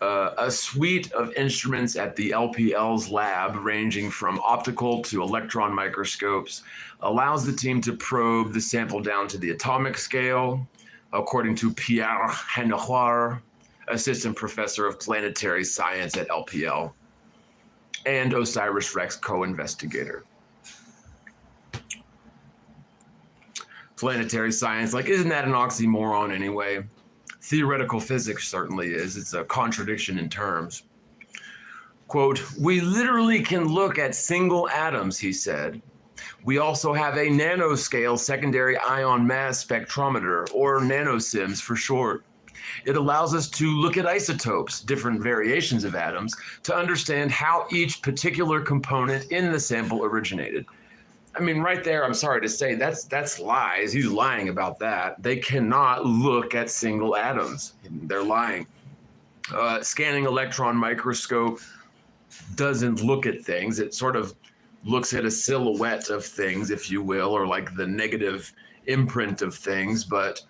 A suite of instruments at the LPL's lab, ranging from optical to electron microscopes, allows the team to probe the sample down to the atomic scale, according to Pierre Hennequart, assistant professor of planetary science at LPL, and OSIRIS-REx co-investigator. Planetary science, like, isn't that an oxymoron anyway? Theoretical physics certainly is. It's a contradiction in terms. Quote, we literally can look at single atoms, he said. We also have a nanoscale secondary ion mass spectrometer, or NanoSIMS for short. It allows us to look at isotopes, different variations of atoms, to understand how each particular component in the sample originated. I mean, right there, I'm sorry to say, that's lies. He's lying about that. They cannot look at single atoms. They're lying. Scanning electron microscope doesn't look at things. It sort of looks at a silhouette of things, if you will, or like the negative imprint of things, but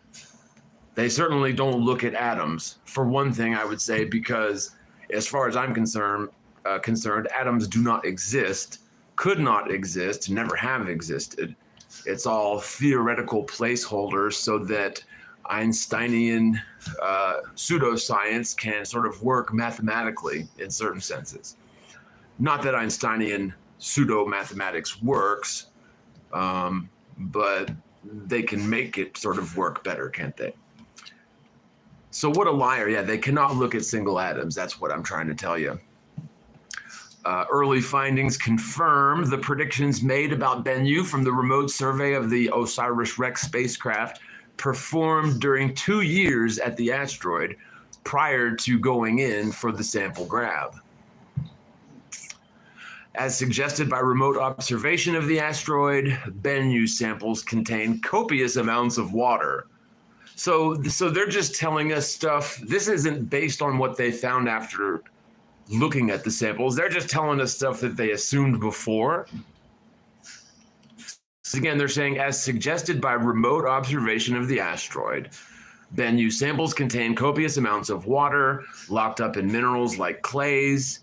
they certainly don't look at atoms. For one thing, I would say, because as far as I'm concerned, atoms do not exist, could not exist, never have existed. It's all theoretical placeholders so that Einsteinian pseudoscience can sort of work mathematically in certain senses. Not that Einsteinian pseudo-mathematics works, but they can make it sort of work better, can't they? So what a liar. Yeah, they cannot look at single atoms. That's what I'm trying to tell you. Early findings confirm the predictions made about Benu from the remote survey of the OSIRIS-REx spacecraft performed during 2 years at the asteroid prior to going in for the sample grab. As suggested by remote observation of the asteroid, Benu samples contain copious amounts of water. So they're just telling us stuff. This isn't based on what they found after looking at the samples. They're just telling us stuff that they assumed before. So again, they're saying, as suggested by remote observation of the asteroid, Benu samples contain copious amounts of water locked up in minerals like clays.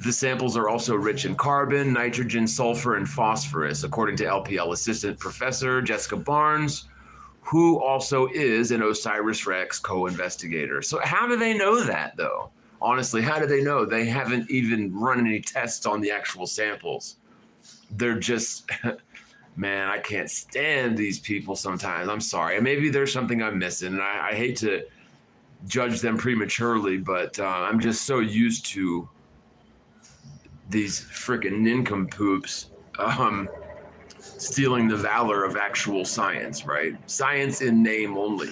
The samples are also rich in carbon, nitrogen, sulfur, and phosphorus, according to LPL assistant professor Jessica Barnes, who also is an OSIRIS-REx co-investigator. So how do they know that, though? Honestly, how do they know? They haven't even run any tests on the actual samples. They're just, man, I can't stand these people sometimes. I'm sorry. Maybe there's something I'm missing. And I hate to judge them prematurely, but I'm just so used to these freaking nincompoops stealing the valor of actual science, right? Science in name only.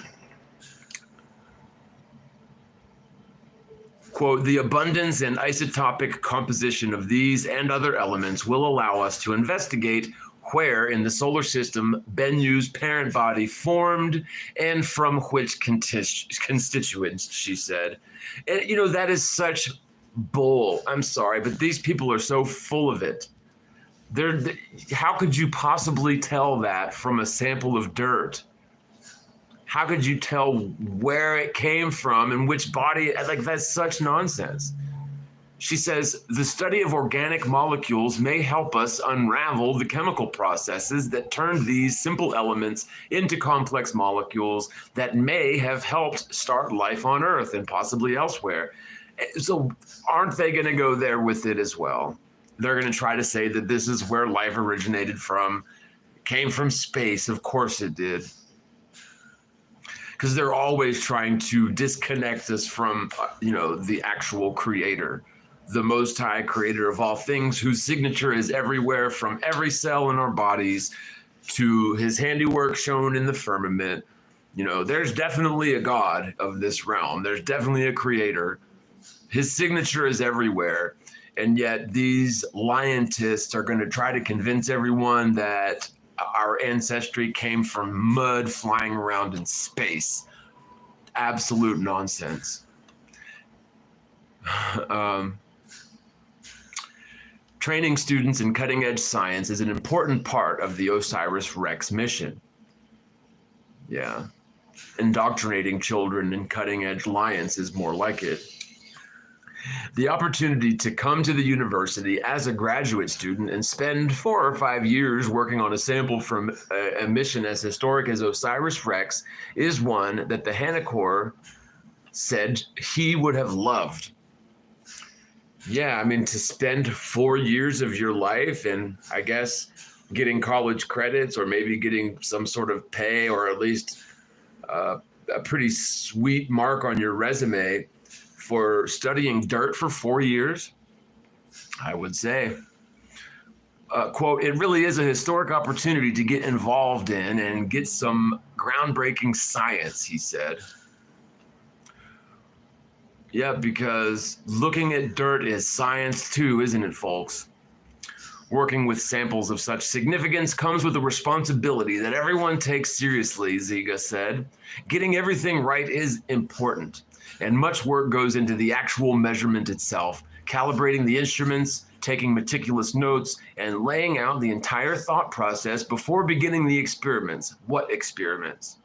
Quote, the abundance and isotopic composition of these and other elements will allow us to investigate where in the solar system Benu's parent body formed and from which constituents, she said. And, you know, that is such bull. I'm sorry, but these people are so full of it. How could you possibly tell that from a sample of dirt? How could you tell where it came from and which body? Like, that's such nonsense. She says, the study of organic molecules may help us unravel the chemical processes that turned these simple elements into complex molecules that may have helped start life on Earth and possibly elsewhere. So aren't they going to go there with it as well? They're going to try to say that this is where life originated from, came from space. Of course it did. Because they're always trying to disconnect us from, the actual creator, the Most High creator of all things, whose signature is everywhere, from every cell in our bodies to his handiwork shown in the firmament. There's definitely a God of this realm. There's definitely a creator. His signature is everywhere. And yet these lientists are going to try to convince everyone that our ancestry came from mud flying around in space. Absolute nonsense. Training students in cutting-edge science is an important part of the OSIRIS-REx mission. Yeah. Indoctrinating children in cutting-edge science is more like it. The opportunity to come to the university as a graduate student and spend 4 or 5 years working on a sample from a mission as historic as OSIRIS-REx is one that the Hanakor said he would have loved. Yeah, to spend 4 years of your life and I guess getting college credits or maybe getting some sort of pay or at least a pretty sweet mark on your resume for studying dirt for 4 years, I would say. Quote, it really is a historic opportunity to get involved in and get some groundbreaking science, he said. Yeah, because looking at dirt is science too, isn't it, folks? Working with samples of such significance comes with a responsibility that everyone takes seriously, Ziga said. Getting everything right is important, and much work goes into the actual measurement itself, calibrating the instruments, taking meticulous notes, and laying out the entire thought process before beginning the experiments. What experiments?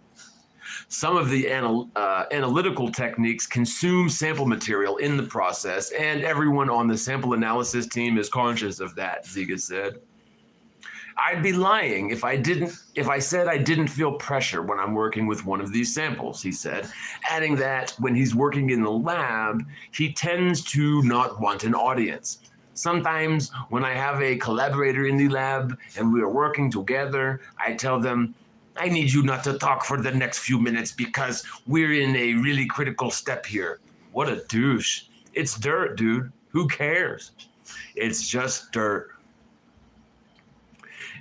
Some of the analytical techniques consume sample material in the process, and everyone on the sample analysis team is conscious of that, Ziga said. I'd be lying if I said I didn't feel pressure when I'm working with one of these samples, he said, adding that when he's working in the lab, he tends to not want an audience. Sometimes when I have a collaborator in the lab and we are working together, I tell them, I need you not to talk for the next few minutes because we're in a really critical step here. What a douche. It's dirt, dude. Who cares? It's just dirt.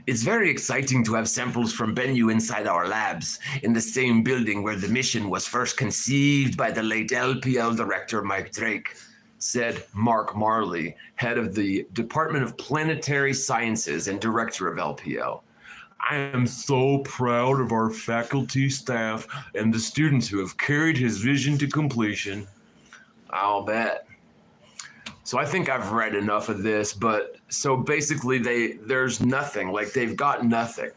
It's very exciting to have samples from Benu inside our labs, in the same building where the mission was first conceived by the late LPL director Mike Drake, said Mark Marley, head of the Department of Planetary Sciences and director of LPL. I am so proud of our faculty, staff, and the students who have carried his vision to completion. I'll bet. So I think I've read enough of this, but so basically there's nothing, like they've got nothing.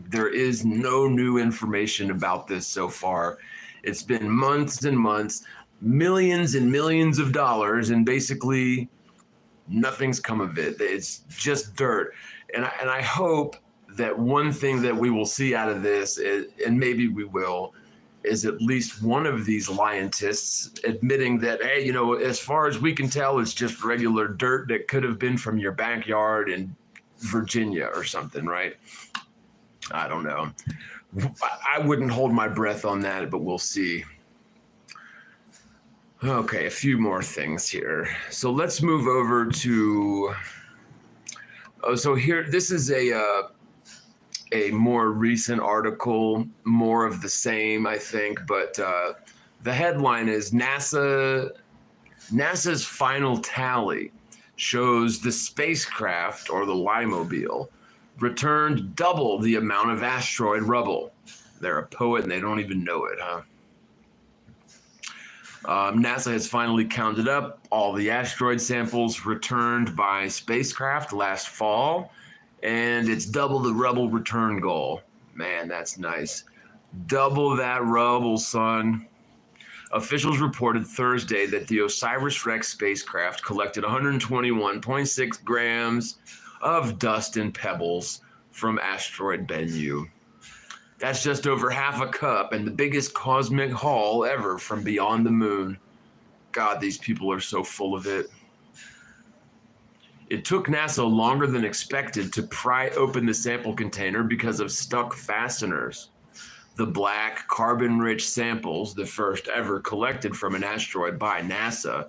There is no new information about this so far. It's been months and months, millions and millions of dollars, and basically nothing's come of it. It's just dirt. And I hope that one thing that we will see out of this, and maybe we will, is at least one of these lientists admitting that, hey, as far as we can tell, it's just regular dirt that could have been from your backyard in Virginia or something, right? I don't know. I wouldn't hold my breath on that, but we'll see. Okay, a few more things here. So let's move over to, so here, this is a more recent article, more of the same, I think, but the headline is NASA's final tally shows the spacecraft, or the Limobile, returned double the amount of asteroid rubble. They're a poet and they don't even know it, huh? NASA has finally counted up all the asteroid samples returned by spacecraft last fall, and it's double the rubble return goal. Man, that's nice. Double that rubble, son. Officials reported Thursday that the OSIRIS-REx spacecraft collected 121.6 grams of dust and pebbles from asteroid Bennu. That's just over half a cup and the biggest cosmic haul ever from beyond the moon. God, these people are so full of it. It took NASA longer than expected to pry open the sample container because of stuck fasteners. The black, carbon-rich samples, the first ever collected from an asteroid by NASA,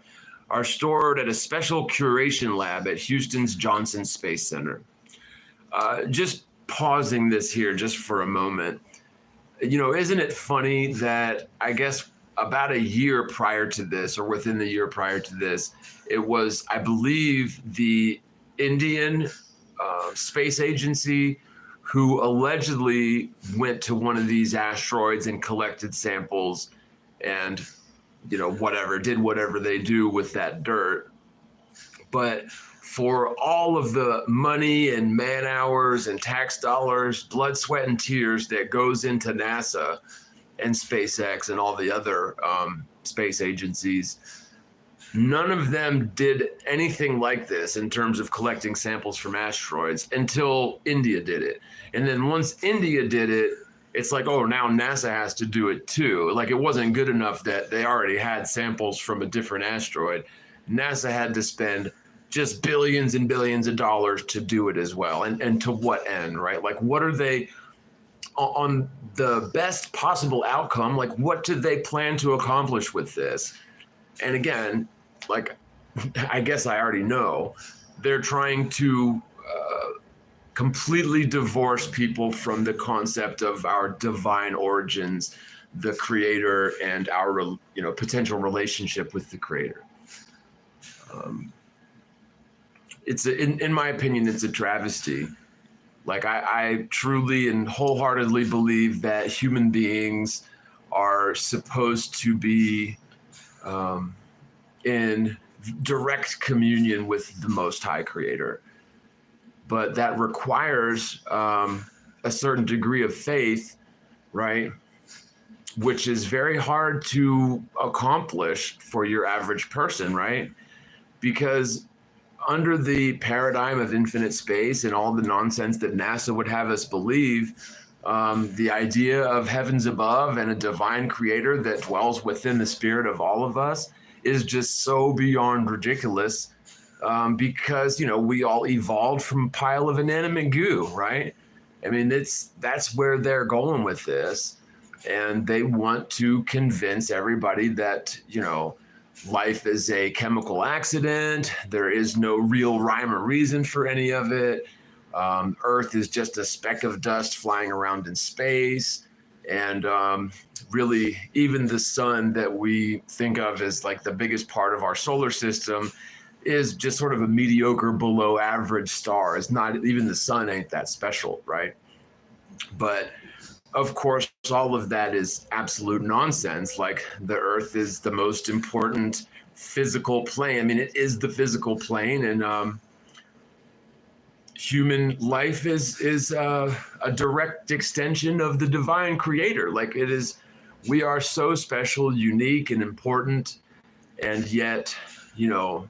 are stored at a special curation lab at Houston's Johnson Space Center. Just pausing this here just for a moment. You know, isn't it funny that I guess about a year prior to this, or within the year prior to this, it was, I believe, the Indian Space Agency who allegedly went to one of these asteroids and collected samples and, you know, did whatever they do with that dirt. But for all of the money and man hours and tax dollars, blood, sweat, and tears that goes into NASA and SpaceX and all the other space agencies, none of them did anything like this in terms of collecting samples from asteroids until India did it. And then once India did it, it's like, oh, now NASA has to do it too. Like, it wasn't good enough that they already had samples from a different asteroid. NASA had to spend just billions and billions of dollars to do it as well. And to what end, right? Like, what are they, on the best possible outcome, like, what do they plan to accomplish with this? And again, like, I guess I already know, they're trying to completely divorce people from the concept of our divine origins, the creator, and our, you know, potential relationship with the creator. It's in my opinion, it's a travesty. Like, I truly and wholeheartedly believe that human beings are supposed to be in direct communion with the Most High Creator. But that requires a certain degree of faith, right? Which is very hard to accomplish for your average person, right? Because under the paradigm of infinite space and all the nonsense that NASA would have us believe, the idea of heavens above and a divine creator that dwells within the spirit of all of us is just so beyond ridiculous, because, you know, we all evolved from a pile of inanimate goo, right? I mean, that's where they're going with this. And they want to convince everybody that, you know, life is a chemical accident. There is no real rhyme or reason for any of it. Earth is just a speck of dust flying around in space. And really, even the sun that we think of as like the biggest part of our solar system is just sort of a mediocre, below average star. It's not, even the sun ain't that special, right? But of course, all of that is absolute nonsense. Like, the Earth is the most important physical plane. I mean, it is the physical plane, and human life is a direct extension of the divine creator. Like, it is, we are so special, unique, and important, and yet, you know,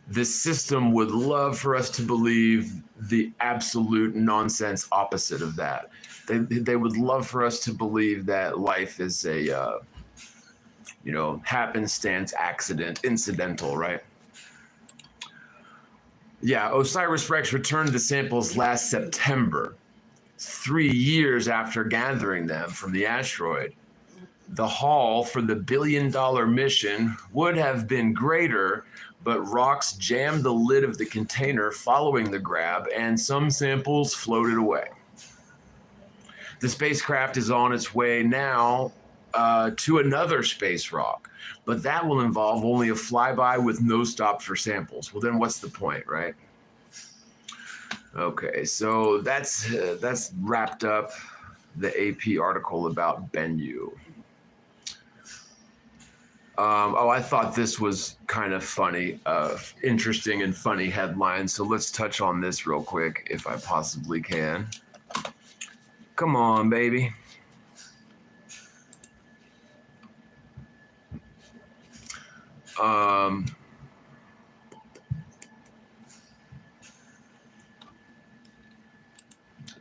this system would love for us to believe the absolute nonsense opposite of that. They would love for us to believe that life is a, you know, happenstance, accident, incidental, right? Yeah, OSIRIS-REx returned the samples last September, 3 years after gathering them from the asteroid. The haul for the billion-dollar mission would have been greater, but rocks jammed the lid of the container following the grab, and some samples floated away. The spacecraft is on its way now to another space rock, but that will involve only a flyby with no stop for samples. Well, then what's the point, right? Okay, so that's wrapped up the AP article about Benu. Oh, I thought this was kind of funny, interesting and funny headline. So let's touch on this real quick, if I possibly can. Come on, baby.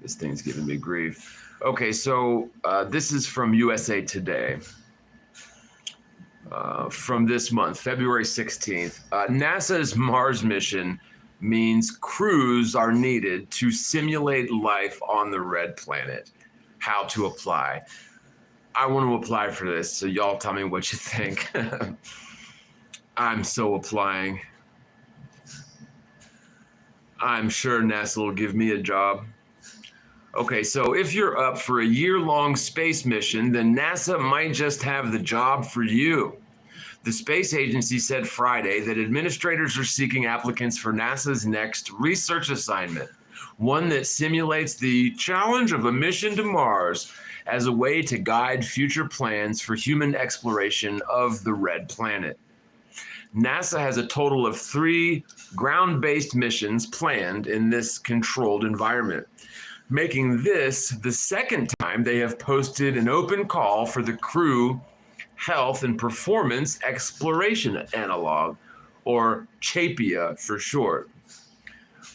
This thing's giving me grief. Okay, so this is from USA Today. From this month, February 16th. NASA's Mars mission means crews are needed to simulate life on the red planet. How to apply. I want to apply for this, so y'all tell me what you think. I'm so applying. I'm sure NASA will give me a job. Okay, so if you're up for a year-long space mission, then NASA might just have the job for you. The space agency said Friday that administrators are seeking applicants for NASA's next research assignment, one that simulates the challenge of a mission to Mars as a way to guide future plans for human exploration of the red planet. NASA has a total of 3 ground-based missions planned in this controlled environment, making this the second time they have posted an open call for the crew health and performance exploration analog, or CHAPIA for short.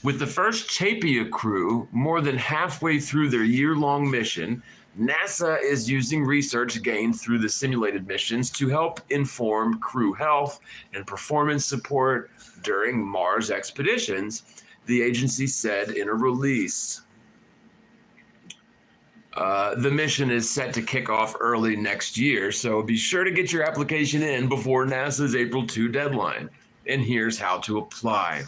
With the first CHAPIA crew more than halfway through their year-long mission, NASA is using research gained through the simulated missions to help inform crew health and performance support during Mars expeditions, the agency said in a release. The mission is set to kick off early next year, so be sure to get your application in before NASA's April 2 deadline. And here's how to apply.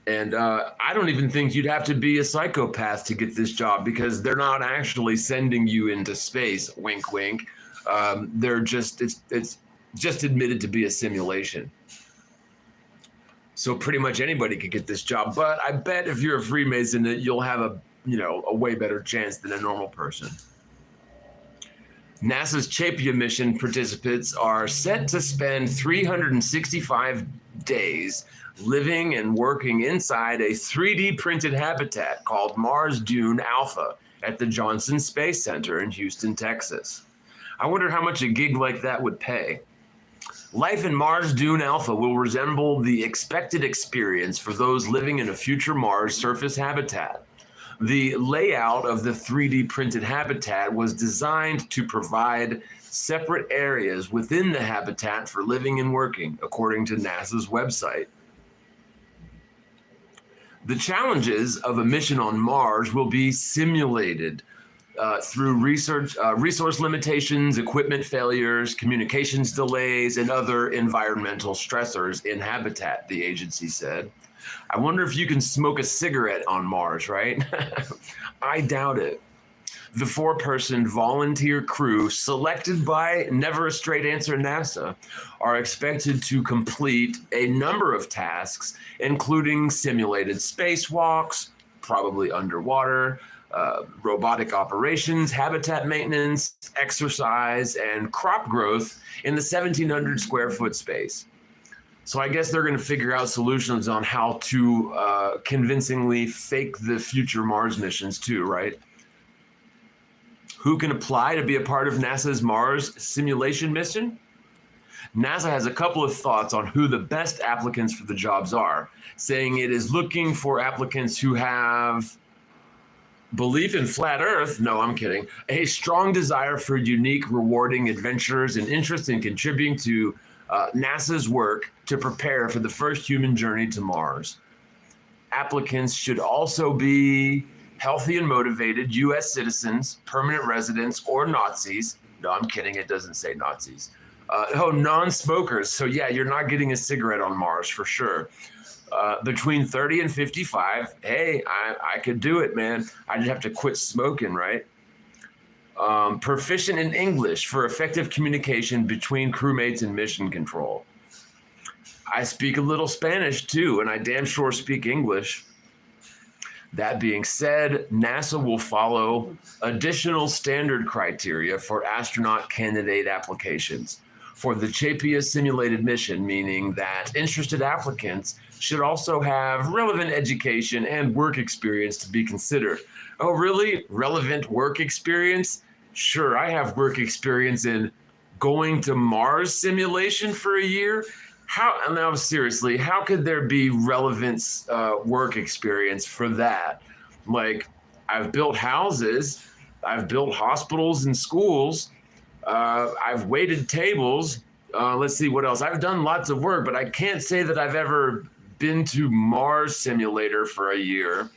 And I don't even think you'd have to be a psychopath to get this job, because they're not actually sending you into space, wink, wink. It's just admitted to be a simulation. So pretty much anybody could get this job, but I bet if you're a Freemason that you'll have a way better chance than a normal person. NASA's CHAPIA mission participants are set to spend 365 days living and working inside a 3D printed habitat called Mars Dune Alpha at the Johnson Space Center in Houston, Texas. I wonder how much a gig like that would pay. Life in Mars Dune Alpha will resemble the expected experience for those living in a future Mars surface habitat. The layout of the 3D printed habitat was designed to provide separate areas within the habitat for living and working, according to NASA's website. The challenges of a mission on Mars will be simulated through resource limitations, equipment failures, communications delays, and other environmental stressors in habitat, the agency said. I wonder if you can smoke a cigarette on Mars, right? I doubt it. The 4-person volunteer crew selected by Never a Straight Answer NASA are expected to complete a number of tasks, including simulated spacewalks, probably underwater, robotic operations, habitat maintenance, exercise, and crop growth in the 1,700 square foot space. So I guess they're going to figure out solutions on how to convincingly fake the future Mars missions too, right? Who can apply to be a part of NASA's Mars simulation mission? NASA has a couple of thoughts on who the best applicants for the jobs are, saying it is looking for applicants who have belief in flat Earth, no, I'm kidding, a strong desire for unique, rewarding adventures and interest in contributing to NASA's work to prepare for the first human journey to Mars. Applicants should also be healthy and motivated U.S. citizens, permanent residents, or Nazis. No, I'm kidding. It doesn't say Nazis. Non-smokers. So yeah, you're not getting a cigarette on Mars for sure. Between 30 and 55. Hey, I could do it, man. I just have to quit smoking, right? Proficient in English for effective communication between crewmates and mission control. I speak a little Spanish too, and I damn sure speak English. That being said, NASA will follow additional standard criteria for astronaut candidate applications for the CHAPIA simulated mission, meaning that interested applicants should also have relevant education and work experience to be considered. Oh, really? Relevant work experience? Sure, I have work experience in going to Mars simulation for a year. Now seriously, how could there be relevant work experience for that? Like, I've built houses, I've built hospitals and schools, I've waited tables. Let's see what else. I've done lots of work, but I can't say that I've ever been to Mars simulator for a year.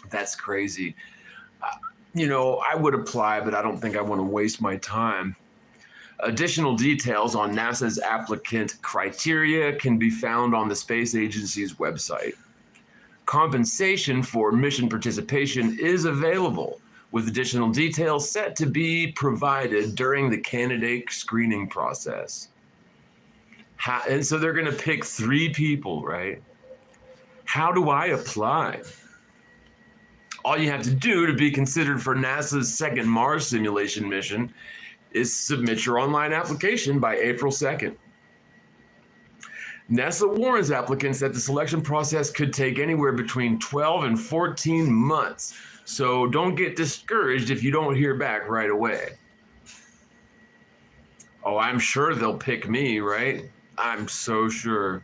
That's crazy. I would apply, but I don't think I want to waste my time. Additional details on NASA's applicant criteria can be found on the space agency's website. Compensation for mission participation is available, with additional details set to be provided during the candidate screening process. And so they're going to pick 3 people, right? How do I apply? All you have to do to be considered for NASA's second Mars simulation mission is submit your online application by April 2nd. NASA warns applicants that the selection process could take anywhere between 12 and 14 months. So don't get discouraged if you don't hear back right away. Oh, I'm sure they'll pick me, right? I'm so sure.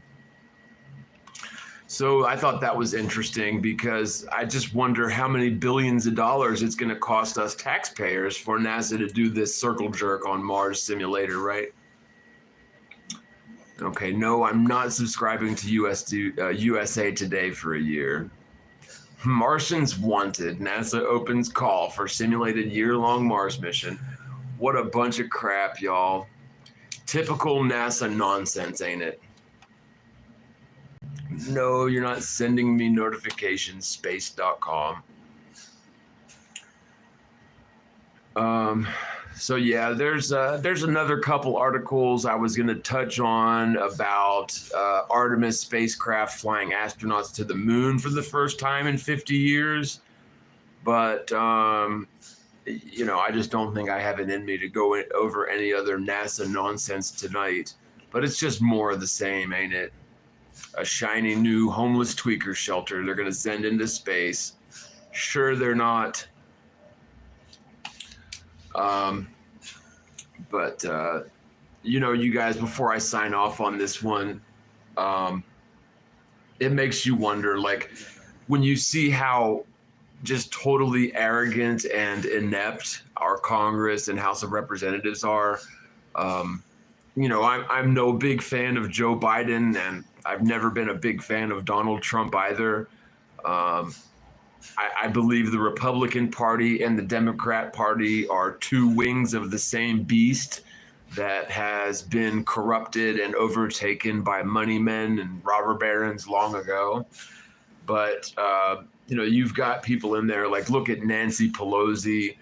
So I thought that was interesting because I just wonder how many billions of dollars it's going to cost us taxpayers for NASA to do this circle jerk on Mars simulator, right? Okay, no, I'm not subscribing to USA Today for a year. Martians wanted. NASA opens call for simulated year-long Mars mission. What a bunch of crap, y'all. Typical NASA nonsense, ain't it? No, you're not sending me notifications, space.com. So yeah, there's another couple articles I was going to touch on about Artemis spacecraft flying astronauts to the moon for the first time in 50 years. But, I just don't think I have it in me to go over any other NASA nonsense tonight. But it's just more of the same, ain't it? A shiny new homeless tweaker shelter they're going to send into space. Sure, they're not. You guys, before I sign off on this one, it makes you wonder, like, when you see how just totally arrogant and inept our Congress and House of Representatives are. I'm no big fan of Joe Biden, and I've never been a big fan of Donald Trump either. I believe the Republican Party and the Democrat Party are 2 wings of the same beast that has been corrupted and overtaken by money men and robber barons long ago. But, you've got people in there, like, look at Nancy Pelosi,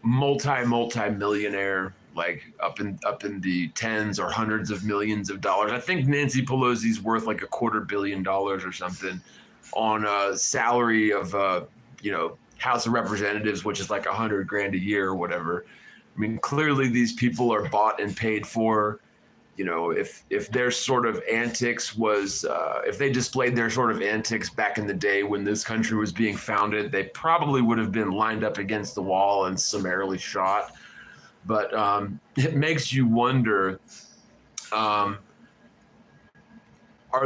multi-millionaire, like up in the tens or hundreds of millions of dollars. I think Nancy Pelosi's worth like $250 million or something, on a salary of, House of Representatives, which is like $100,000 a year or whatever. I mean, clearly these people are bought and paid for. If their sort of antics was, if they displayed their sort of antics back in the day when this country was being founded, they probably would have been lined up against the wall and summarily shot. But it makes you wonder, are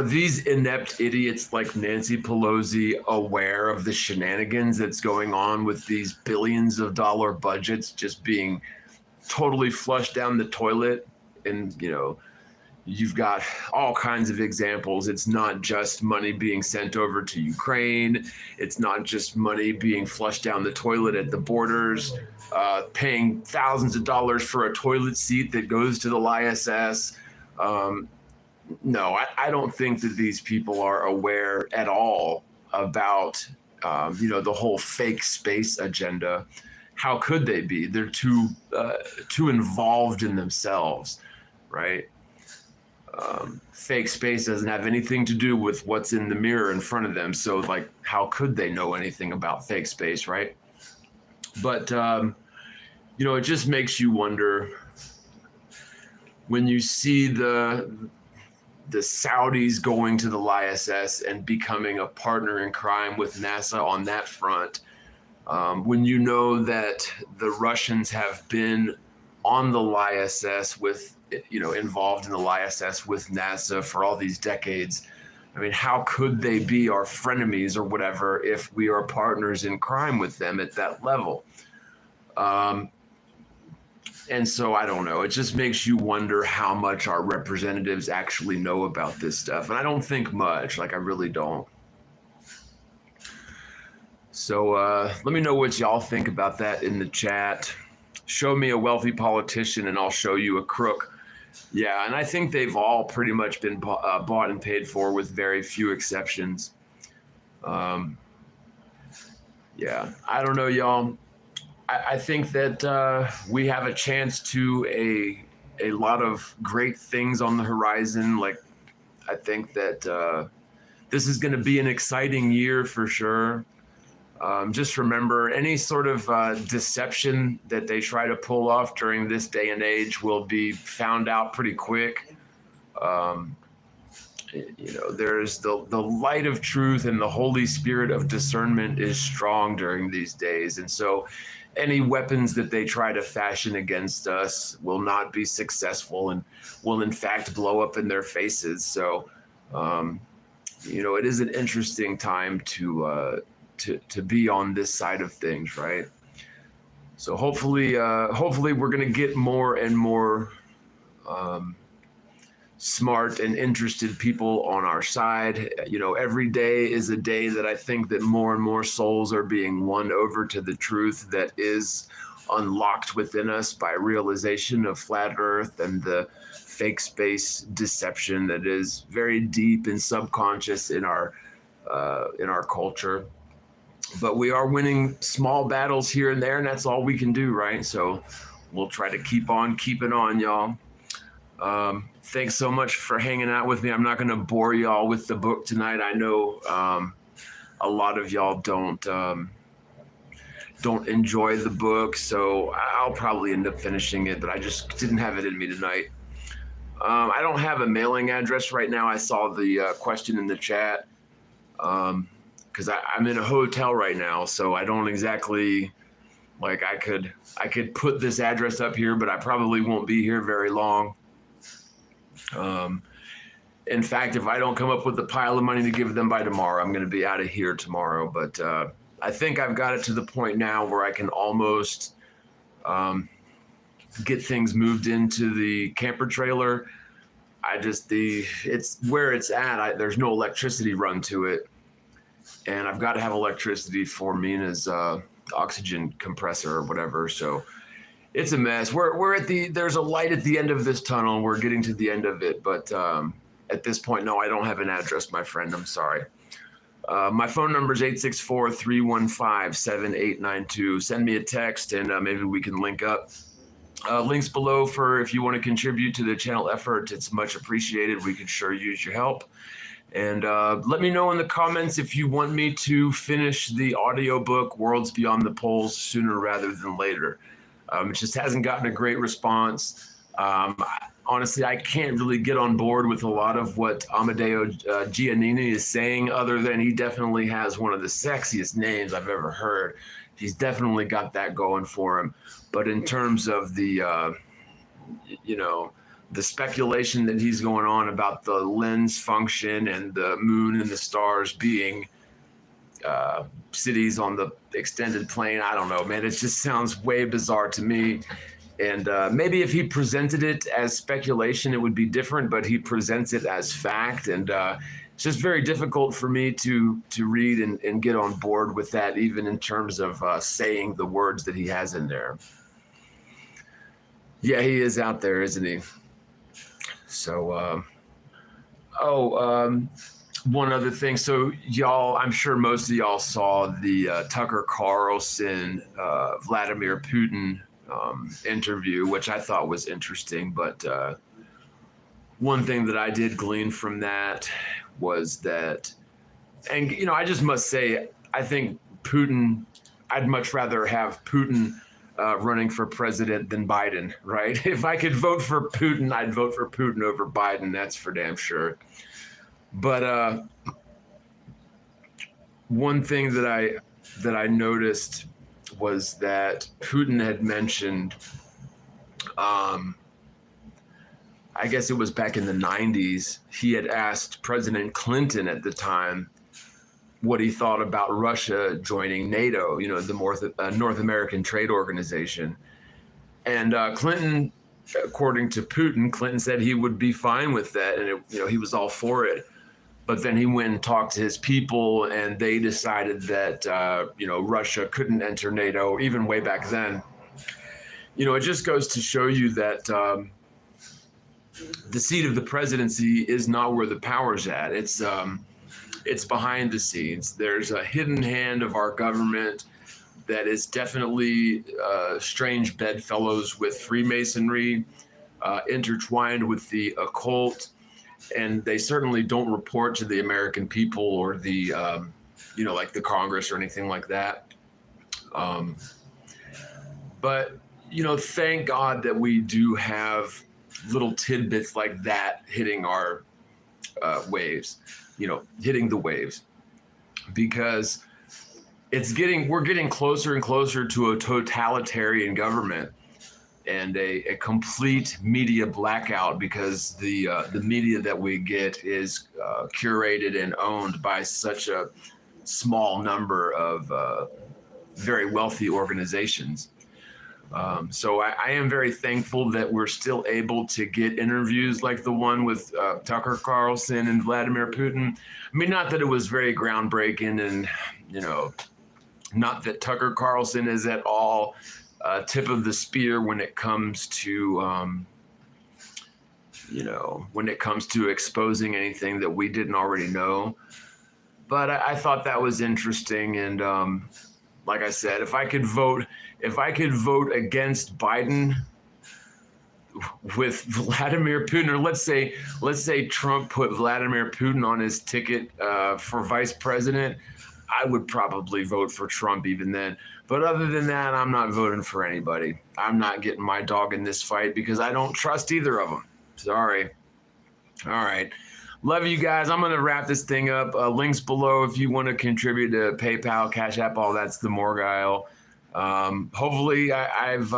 these inept idiots like Nancy Pelosi aware of the shenanigans that's going on with these billions of dollar budgets just being totally flushed down the toilet? And, you've got all kinds of examples. It's not just money being sent over to Ukraine. It's not just money being flushed down the toilet at the borders, paying thousands of dollars for a toilet seat that goes to the ISS. No, I don't think that these people are aware at all about, the whole fake space agenda. How could they be? They're too involved in themselves, right? Fake space doesn't have anything to do with what's in the mirror in front of them. So, like, how could they know anything about fake space, right? But, it just makes you wonder when you see the Saudis going to the ISS and becoming a partner in crime with NASA on that front, when you know that the Russians have been on the ISS with, involved in the ISS with NASA for all these decades. I mean, how could they be our frenemies or whatever if we are partners in crime with them at that level? And so I don't know. It just makes you wonder how much our representatives actually know about this stuff. And I don't think much, like I really don't. So let me know what y'all think about that in the chat. Show me a wealthy politician and I'll show you a crook. Yeah, and I think they've all pretty much been bought and paid for with very few exceptions. Yeah, I don't know, y'all. I think that we have a chance to a lot of great things on the horizon. Like, I think that this is going to be an exciting year for sure. Just remember, any sort of deception that they try to pull off during this day and age will be found out pretty quick. There's the light of truth, and the Holy Spirit of discernment is strong during these days. And so any weapons that they try to fashion against us will not be successful and will in fact blow up in their faces. So, it is an interesting time to be on this side of things, right? So hopefully we're going to get more and more smart and interested people on our side. Every day is a day that I think that more and more souls are being won over to the truth that is unlocked within us by realization of flat earth and the fake space deception that is very deep and subconscious in our culture. But we are winning small battles here and there, and that's all we can do, right? So we'll try to keep on keeping on, y'all. Thanks so much for hanging out with me. I'm not going to bore y'all with the book tonight. I know a lot of y'all don't enjoy the book, so I'll probably end up finishing it, but I just didn't have it in me tonight. I don't have a mailing address right now. I saw the question in the chat because I'm in a hotel right now, so I don't exactly, like, I could put this address up here, but I probably won't be here very long. In fact, if I don't come up with a pile of money to give them by tomorrow, I'm going to be out of here tomorrow. But I think I've got it to the point now where I can almost get things moved into the camper trailer. It's where it's at. There's no electricity run to it, and I've got to have electricity for Mina's oxygen compressor or whatever. So it's a mess. There's a light at the end of this tunnel, and we're getting to the end of it. But at this point, no, I don't have an address, my friend. I'm sorry. My phone number is 864-315-7892. Send me a text, and maybe we can link up. Links below for if you want to contribute to the channel effort. It's much appreciated. We could sure use your help. And let me know in the comments if you want me to finish the audiobook Worlds Beyond the Poles sooner rather than later. It just hasn't gotten a great response. Honestly, I can't really get on board with a lot of what Amedeo Giannini is saying, other than he definitely has one of the sexiest names I've ever heard. He's definitely got that going for him. But in terms of the, the speculation that he's going on about the lens function and the moon and the stars being cities on the extended plane, I don't know, man. It just sounds way bizarre to me. And maybe if he presented it as speculation, it would be different, but he presents it as fact. And it's just very difficult for me to read and get on board with that, even in terms of saying the words that he has in there. Yeah, he is out there, isn't he? So, one other thing. So y'all, I'm sure most of y'all saw the Tucker Carlson, Vladimir Putin interview, which I thought was interesting. But one thing that I did glean from that was that, and I just must say, I think Putin, I'd much rather have Putin running for president than Biden, right? If I could vote for Putin, I'd vote for Putin over Biden. That's for damn sure. But one thing that I noticed was that Putin had mentioned Um, I guess it was back in the 90s, he had asked President Clinton at the time what he thought about Russia joining NATO, the North American Trade Organization. And Clinton, according to Putin, Clinton said he would be fine with that, and he was all for it. But then he went and talked to his people, and they decided that Russia couldn't enter NATO, even way back then. It just goes to show you that the seat of the presidency is not where the power's at. It's behind the scenes. There's a hidden hand of our government that is definitely strange bedfellows with Freemasonry, intertwined with the occult, and they certainly don't report to the American people or the, like the Congress or anything like that. But thank God that we do have little tidbits like that hitting our waves, hitting the waves, because we're getting closer and closer to a totalitarian government and a complete media blackout, because the media that we get is curated and owned by such a small number of very wealthy organizations. So I am very thankful that we're still able to get interviews like the one with Tucker Carlson and Vladimir Putin. I mean, not that it was very groundbreaking, and not that Tucker Carlson is at all tip of the spear when it comes to exposing anything that we didn't already know. But I thought that was interesting, and like I said, if I could vote against Biden with Vladimir Putin, or let's say Trump put Vladimir Putin on his ticket for vice president, I would probably vote for Trump even then. But other than that, I'm not voting for anybody. I'm not getting my dog in this fight because I don't trust either of them. Sorry. All right. Love you guys. I'm going to wrap this thing up. Links below if you want to contribute to PayPal, Cash App, all that's TheMorgile. Hopefully I've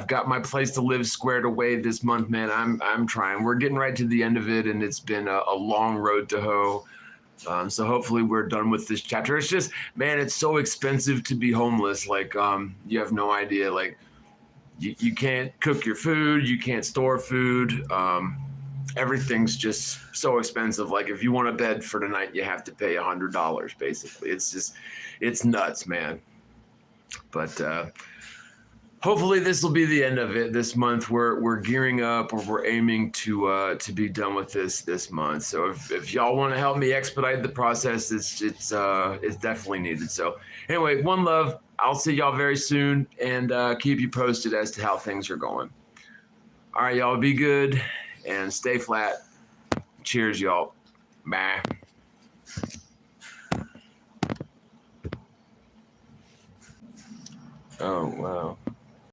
got my place to live squared away this month, man. I'm trying. We're getting right to the end of it, and it's been a long road to hoe. So hopefully we're done with this chapter. It's just, man, it's so expensive to be homeless. Like, you have no idea. Like, you can't cook your food. You can't store food. Everything's just so expensive. Like, if you want a bed for tonight, you have to pay $100, basically. It's nuts, man. But hopefully this will be the end of it this month. We're gearing up, or we're aiming to be done with this month. So if y'all want to help me expedite the process, it's definitely needed. So anyway, one love. I'll see y'all very soon, and keep you posted as to how things are going. All right, y'all, be good and stay flat. Cheers, y'all. Bye. Oh, wow.